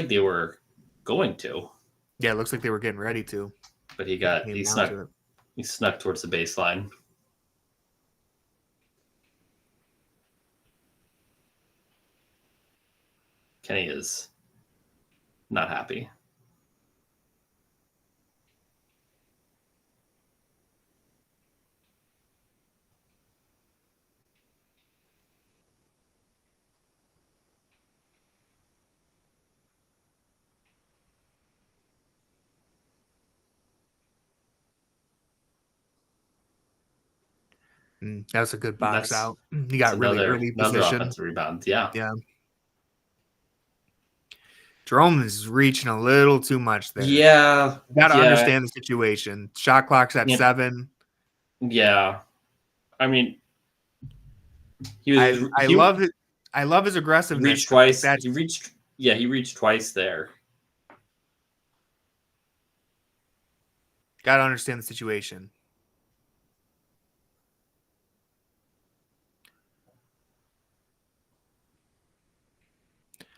they were going to. Yeah, it looks like they were getting ready to. But he snuck towards the baseline. Kenny is not happy. That was a good box out. He got really early another position. offensive rebound. Yeah. Jerome is reaching a little too much there. Yeah. You got to understand the situation. Shot clock's at 7. Yeah. I mean, I love it. I love his aggressiveness. He reached twice. He reached twice there. Got to understand the situation.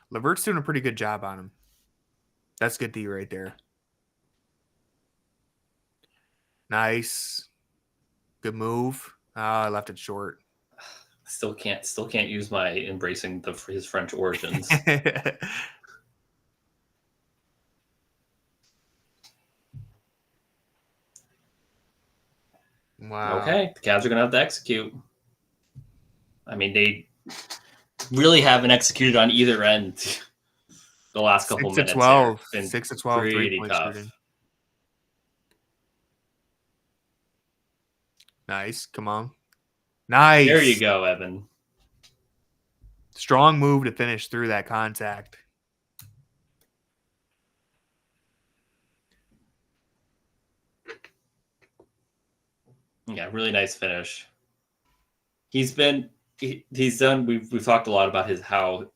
Levert's doing a pretty good job on him. That's good D right there. Nice. Good move. Oh, I left it short. Still can't use my embracing his French origins. Wow. Okay, the Cavs are gonna have to execute. I mean, they really haven't executed on either end the last couple minutes. 6 to 12. Pretty tough. Shooting. Nice. Come on. Nice. There you go, Evan. Strong move to finish through that contact. Yeah, really nice finish. He's done. We've talked a lot about how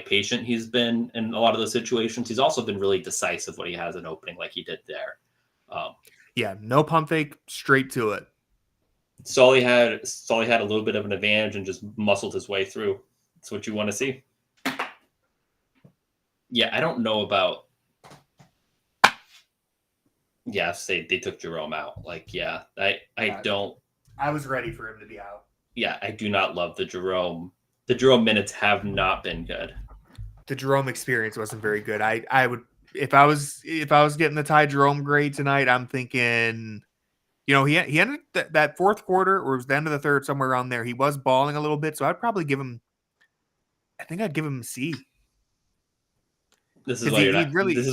patient he's been in a lot of those situations. He's also been really decisive when he has an opening, like he did there. No pump fake, straight to it. Sully had a little bit of an advantage and just muscled his way through. That's what you want to see. Yeah, I don't know about. Yeah, say they took Jerome out. I don't. I was ready for him to be out. Yeah, I do not love the Jerome. The Jerome minutes have not been good. The Jerome experience wasn't very good. I would if I was getting the Ty Jerome grade tonight, I'm thinking, he ended that fourth quarter, or it was the end of the third, somewhere around there. He was balling a little bit, so I'd probably give him. I think I'd give him a C. This is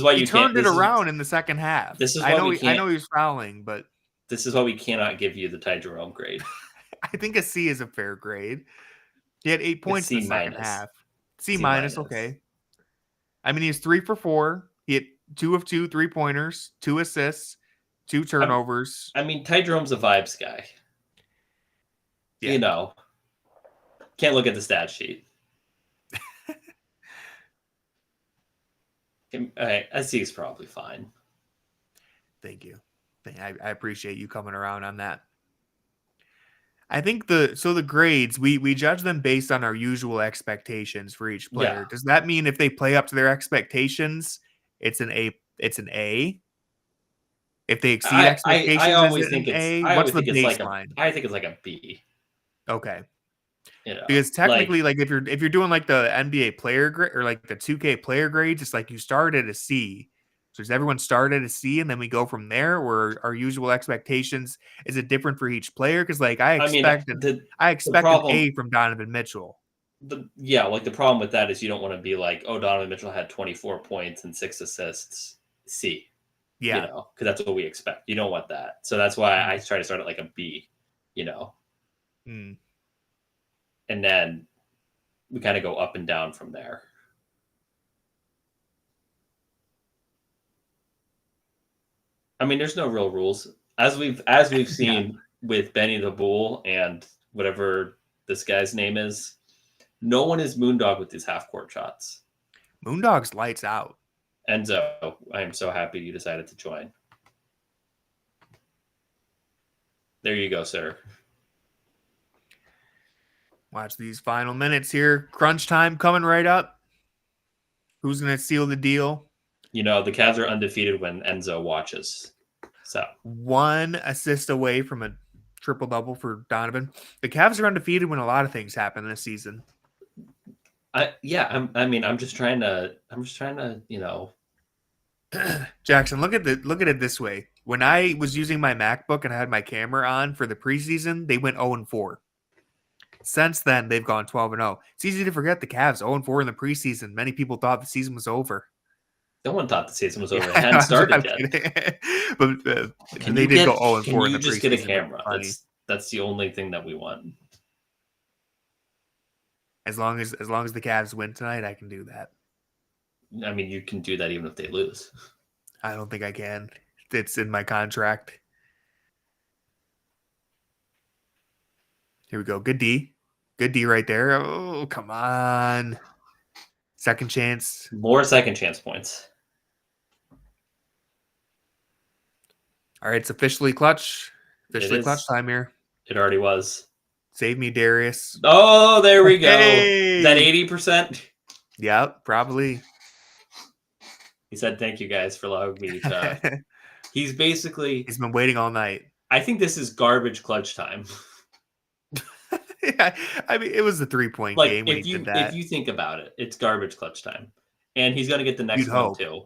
why he turned it around in the second half. I know he was fouling, but this is why we cannot give you the Ty Jerome grade. I think a C is a fair grade. He had 8 points in the second half. C minus, okay. I mean, he's 3 for 4. He had 2 of 2 3-pointers, 2 assists, 2 turnovers. I mean, Ty Jerome's a vibes guy. Yeah. Can't look at the stat sheet. A C is probably fine. Thank you. I appreciate you coming around on that. I think the grades, we judge them based on our usual expectations for each player. Yeah. Does that mean if they play up to their expectations, it's an A? It's an A. If they exceed expectations, I always think it's an A. What's the baseline? I think it's like a B. Okay. Because technically, if you're doing like the NBA player grade or like the 2K player grades, it's like you start at a C. So does everyone start at a C and then we go from there? Or our usual expectations, is it different for each player? Because I expect an A from Donovan Mitchell. The problem with that is you don't want to be like, oh, Donovan Mitchell had 24 points and 6 assists. C. Yeah. Because that's what we expect. You don't want that. So that's why I try to start at like a B. And then we kind of go up and down from there. I mean, there's no real rules. As we've seen with Benny the Bull and whatever this guy's name is, no one is Moondog with these half-court shots. Moondog's lights out. Enzo, I am so happy you decided to join. There you go, sir. Watch these final minutes here. Crunch time coming right up. Who's going to seal the deal? The Cavs are undefeated when Enzo watches. So 1 assist away from a triple-double for Donovan. The Cavs are undefeated when a lot of things happen this season. I'm just trying to Jackson, look at it this way. When I was using my MacBook and I had my camera on for the preseason, they went 0-4. Since then, they've gone 12-0. It's easy to forget the Cavs 0-4 in the preseason. Many people thought the season was over. No one thought the season was over. It hadn't started yet. But they did go 0-4 in the preseason. Can you just get a camera? That's the only thing that we want. As long as the Cavs win tonight, I can do that. I mean, you can do that even if they lose. I don't think I can. It's in my contract. Here we go. Good D. Good D right there. Oh, come on. Second chance. More second chance points. All right, it's officially clutch. Officially clutch time here. It already was. Save me, Darius. Oh, there we go. Hey! Is that 80%? Yep, probably. He said, thank you guys for allowing me to. He's been waiting all night. I think this is garbage clutch time. Yeah, I mean, it was a 3-point game when he did that. If you think about it, it's garbage clutch time. And he's going to get the next one, too.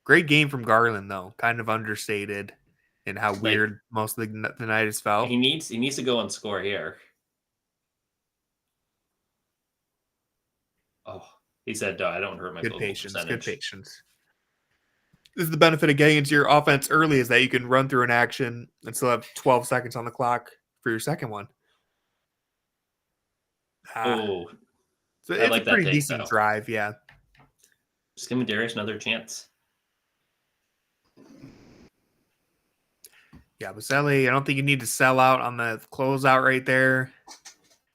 Great game from Garland, though. Kind of understated in how weird most of the night has felt. He needs to go and score here. Oh, he said, I don't hurt my good patience. Good patience. This is the benefit of getting into your offense early, is that you can run through an action and still have 12 seconds on the clock for your second one. So it's like a pretty decent drive, yeah. Just give me Darius another chance. Yeah, Baselli, I don't think you need to sell out on the closeout right there.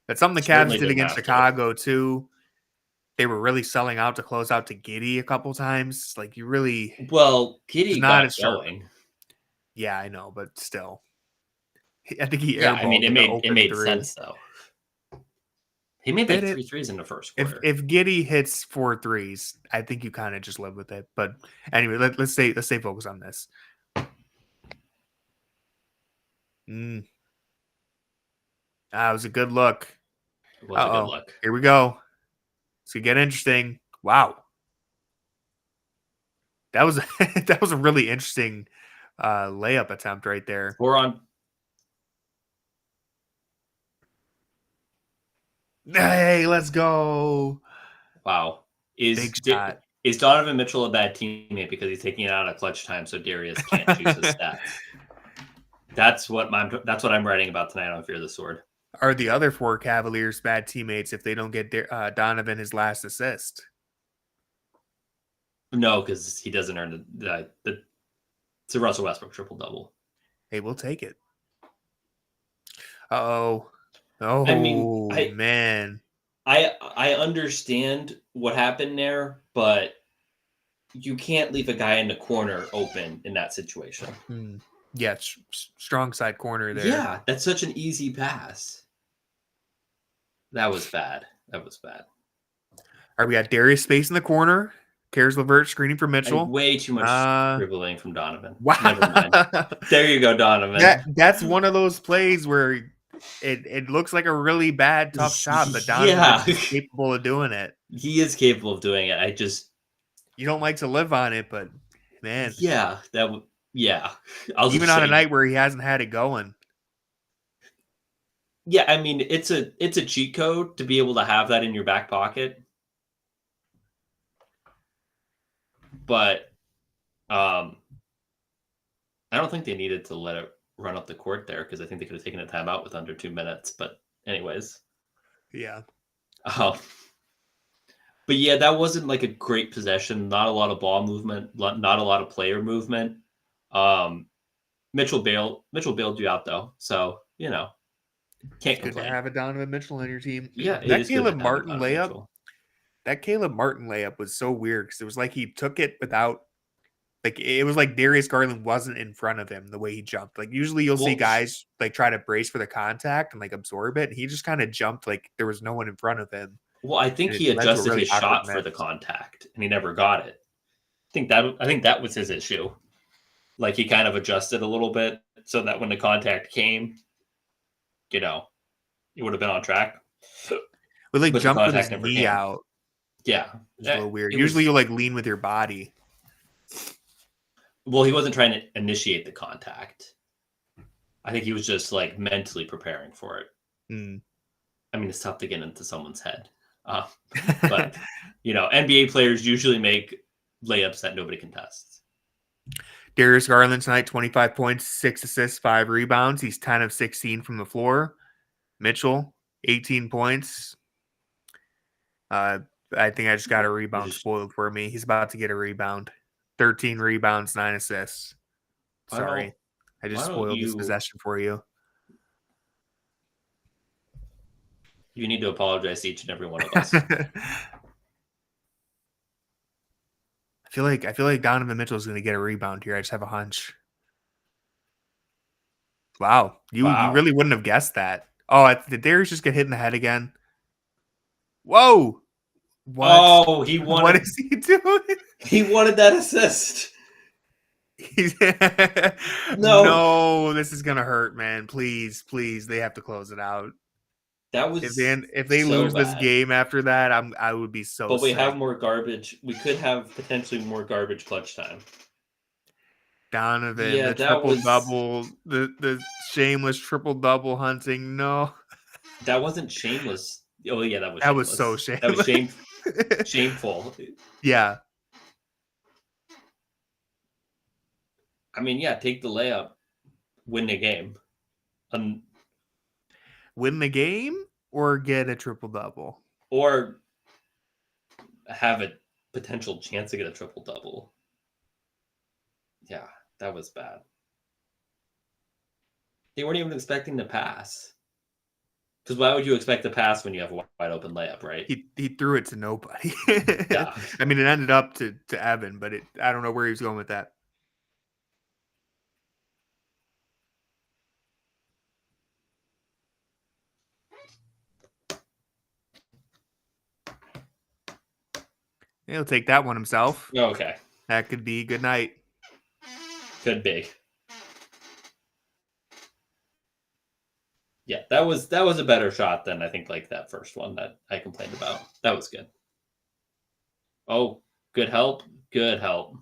That's something the Cavs did against Chicago, too. They were really selling out to close out to Giddey a couple times. Like, you really... Well, Giddey got going. Yeah, I know, but still. I think he airballed. I mean, it made sense, though. He made like 3 threes in the first quarter. If Giddey hits 4 threes, I think you kind of just live with it. But anyway, let's stay focused on this. That was a good look. It was a good look. Here we go. It's gonna get interesting. Wow. That was a really interesting layup attempt right there. We're on. Hey, let's go. Wow. Big shot. Is Donovan Mitchell a bad teammate because he's taking it out at clutch time so Darius can't choose his stats? That's what I'm writing about tonight on Fear the Sword. Are the other 4 Cavaliers bad teammates if they don't get Donovan his last assist? No, because he doesn't earn it's a Russell Westbrook triple-double. Hey, we'll take it. Oh, man. I understand what happened there, but you can't leave a guy in the corner open in that situation. Yeah, strong side corner there. Yeah, that's such an easy pass. That was bad. All right, we got Darius space in the corner. Cares LeVert screening for Mitchell. Way too much dribbling from Donovan. Wow. Never mind. There you go, Donovan. That's one of those plays where it looks like a really bad, tough shot, but Donovan is capable of doing it. He is capable of doing it. You don't like to live on it, but man. Yeah, even on a night where he hasn't had it going. Yeah, I mean, it's a cheat code to be able to have that in your back pocket. But I don't think they needed to let it run up the court there because I think they could have taken a timeout with under 2 minutes. But anyways. Yeah. But yeah, that wasn't like a great possession. Not a lot of ball movement. Not a lot of player movement. Mitchell bailed you out though. So, can't complain. Good to have a Donovan Mitchell on your team. Yeah, that Caleb Martin layup. That Caleb Martin layup was so weird because it was like he took it without, like it was like Darius Garland wasn't in front of him the way he jumped. Like usually you'll see guys like try to brace for the contact and like absorb it, and he just kind of jumped like there was no one in front of him. Well, I think he adjusted his shot for the contact and he never got it. I think that was his issue. Like he kind of adjusted a little bit so that when the contact came, he would have been on track. But like jump with his knee out. Yeah. It's a little weird. Usually you like lean with your body. Well, he wasn't trying to initiate the contact. I think he was just like mentally preparing for it. I mean, it's tough to get into someone's head. But, NBA players usually make layups that nobody contests. Darius Garland tonight, 25 points, 6 assists, 5 rebounds. He's 10 of 16 from the floor. Mitchell, 18 points. I think I just got a rebound spoiled for me. He's about to get a rebound. 13 rebounds, 9 assists. Sorry. I just spoiled this possession for you. You need to apologize to each and every one of us. I feel like Donovan Mitchell is going to get a rebound here. I just have a hunch. Wow. You really wouldn't have guessed that. Oh, did Darius just get hit in the head again? Whoa. What? Oh, he wanted. What is he doing? He wanted that assist. No, this is gonna hurt, man. Please, they have to close it out. That was if they lose this game after that, I would be so. But we have more garbage. We could have potentially more garbage clutch time. Donovan, the triple double, the shameless triple double hunting. No, that wasn't shameless. Oh yeah, that was. That was so shameless. That was shameful. Yeah. I mean, yeah, take the layup, win the game. Win the game or get a triple-double? Or have a potential chance to get a triple-double. Yeah, that was bad. They weren't even expecting the pass. Because why would you expect the pass when you have a wide open layup, right? He threw it to nobody. Yeah. I mean, it ended up to Evan, but I don't know where he was going with that. He'll take that one himself. Okay. That could be good night. Could be. Yeah, that was a better shot than I think like that first one that I complained about. That was good. Oh, good help. Good help.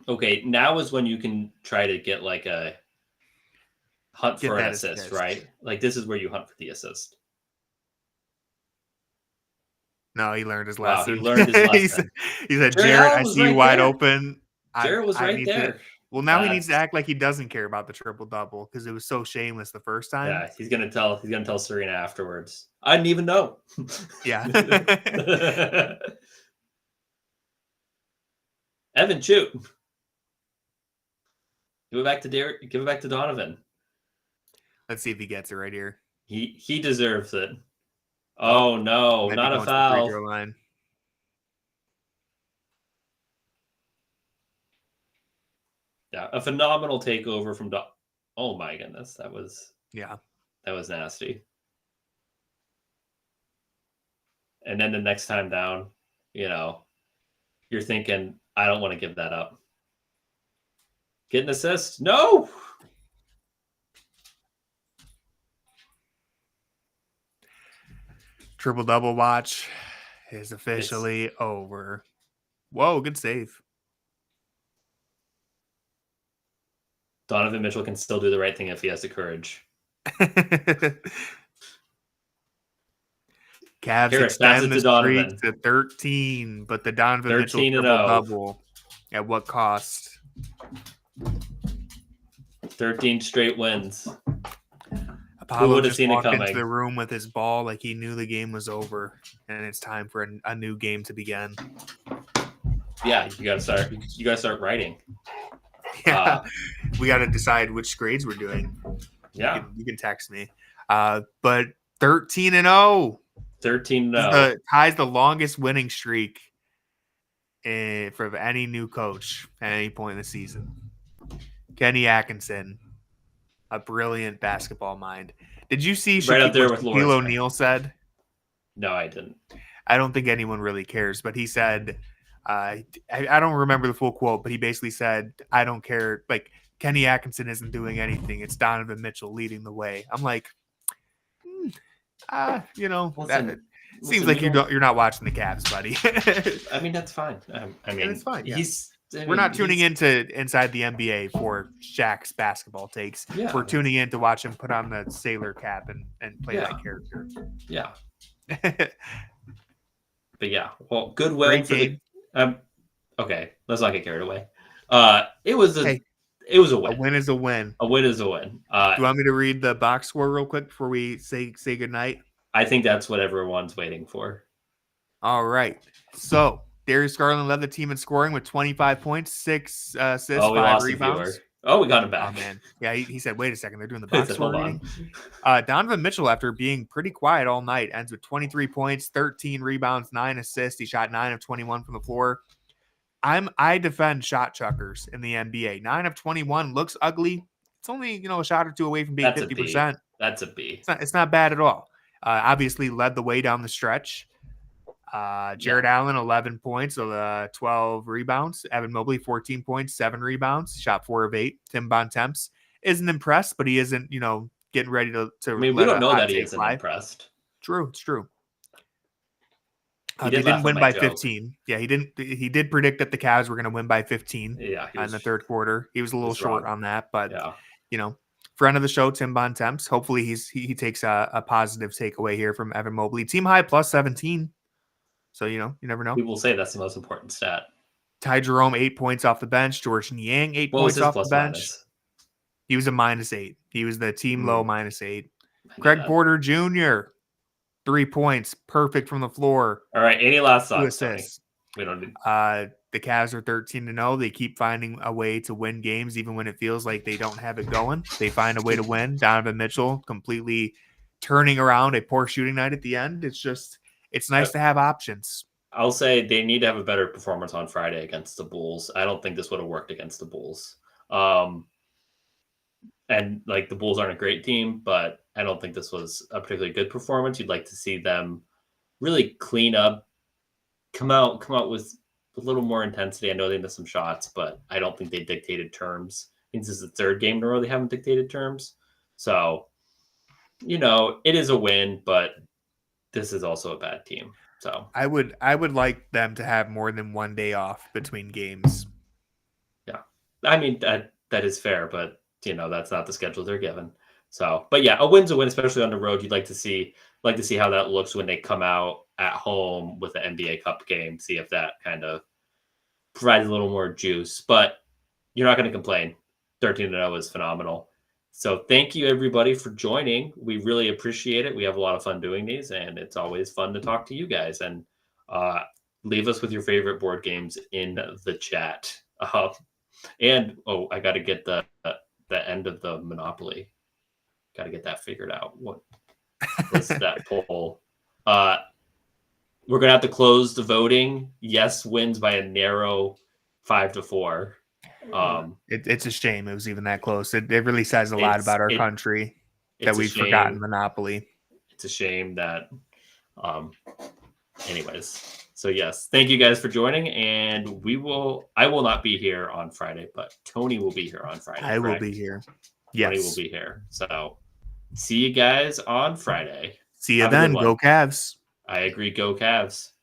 Okay, now is when you can try to get like a hunt for an assist, right? Like this is where you hunt for the assist. No, he learned his lesson. He learned his lesson. he said, Jarrett, I see you wide open. Jarrett was right there. Well, now he needs to act like he doesn't care about the triple-double because it was so shameless the first time. Yeah, he's gonna tell Serena afterwards. I didn't even know. Yeah. Evan, shoot. Give it back to Derek. Give it back to Donovan. Let's see if he gets it right here. He deserves it. Oh no, not a foul. Yeah, a phenomenal takeover from Oh my goodness, that was nasty. And then the next time down, you're thinking, I don't want to give that up. Get an assist? No. Triple-double watch is officially over. Whoa, good save. Donovan Mitchell can still do the right thing if he has the courage. Cavs extend the streak to 13, but the Donovan Mitchell triple-double at what cost? 13 straight wins. Apollo just walked into the room with his ball like he knew the game was over, and it's time for a new game to begin. Yeah, you gotta start writing. Yeah, we got to decide which grades we're doing. Yeah, you can text me. But 13-0. 13-0 ties the longest winning streak for any new coach at any point in the season. Kenny Atkinson, a brilliant basketball mind. Did you see right up there with Shaquille O'Neal said? No, I didn't. I don't think anyone really cares, but he said, I don't remember the full quote, but he basically said, I don't care. Like, Kenny Atkinson isn't doing anything. It's Donovan Mitchell leading the way. I'm like, seems like you're not watching the Cavs, buddy. I mean, that's fine. I mean, it's fine. Yeah. We're not tuning into Inside the NBA for Shaq's basketball takes. Yeah. We're tuning in to watch him put on the sailor cap and play that character. Yeah. But yeah, well, good win for the. Okay, let's not get carried away. It was a Hey, win. a win is a win. A win is a win. Do you want me to read the box score real quick before we say goodnight? I think that's what everyone's waiting for. All right. So Darius Garland led the team in scoring with 25 points, 6 assists, 5 rebounds. Oh, we got him back. Oh, man. Yeah, he said, wait a second. They're doing the He box said, score hold reading. on. Donovan Mitchell, after being pretty quiet all night, ends with 23 points, 13 rebounds, 9 assists. He shot 9 of 21 from the floor. I defend shot chuckers in the NBA. 9 of 21 looks ugly. It's only, a shot or two away from being 50%. That's a B. It's not bad at all. Obviously led the way down the stretch. Jared Allen, 11 points, 12 rebounds. Evan Mobley, 14 points, 7 rebounds. Shot 4 of 8. Tim Bontemps isn't impressed, but he isn't, getting ready to. I mean, we don't know that he isn't impressed. True, it's true. They didn't win by 15. Yeah, he didn't. He did predict that the Cavs were going to win by 15. Yeah, in the third quarter. He was a little short on that, but yeah. Friend of the show, Tim Bontemps. Hopefully, he takes a positive takeaway here from Evan Mobley. Team high plus 17. So you never know. People say that's the most important stat. Ty Jerome, 8 points off the bench. George Niang, 8 points off the bench. Minus? He was a -8. He was the team low -8. Craig Porter Jr., 3 points, perfect from the floor. All right, any last thoughts? 2 assists. We don't need. The Cavs are 13-0. They keep finding a way to win games, even when it feels like they don't have it going. They find a way to win. Donovan Mitchell completely turning around a poor shooting night at the end. It's nice to have options. I'll say they need to have a better performance on Friday against the Bulls. I don't think this would have worked against the Bulls. And the Bulls aren't a great team, but I don't think this was a particularly good performance. You'd like to see them really clean up, come out with a little more intensity. I know they missed some shots, but I don't think they dictated terms. I think this is the third game in a row they haven't dictated terms. So, it is a win, but this is also a bad team. So I would like them to have more than one day off between games. Yeah. I mean, that is fair, but that's not the schedule they're given. So, but yeah, a win's a win, especially on the road. You'd like to see how that looks when they come out at home with the NBA Cup game, see if that kind of provides a little more juice, but you're not going to complain. 13-0 is phenomenal. So thank you everybody for joining. We really appreciate it. We have a lot of fun doing these, and it's always fun to talk to you guys. And leave us with your favorite board games in the chat. And I got to get the end of the Monopoly. Got to get that figured out. What's that poll? We're gonna have to close the voting. Yes wins by a narrow 5-4. It's a shame it was even that close. It really says a lot about our country that we've forgotten Monopoly. It's a shame that anyways. So yes, thank you guys for joining, and I will not be here on Friday, but Tony will be here on Friday. I will be here. Yes. Tony will be here. So see you guys on Friday. See you then. Go Cavs. I agree. Go Cavs.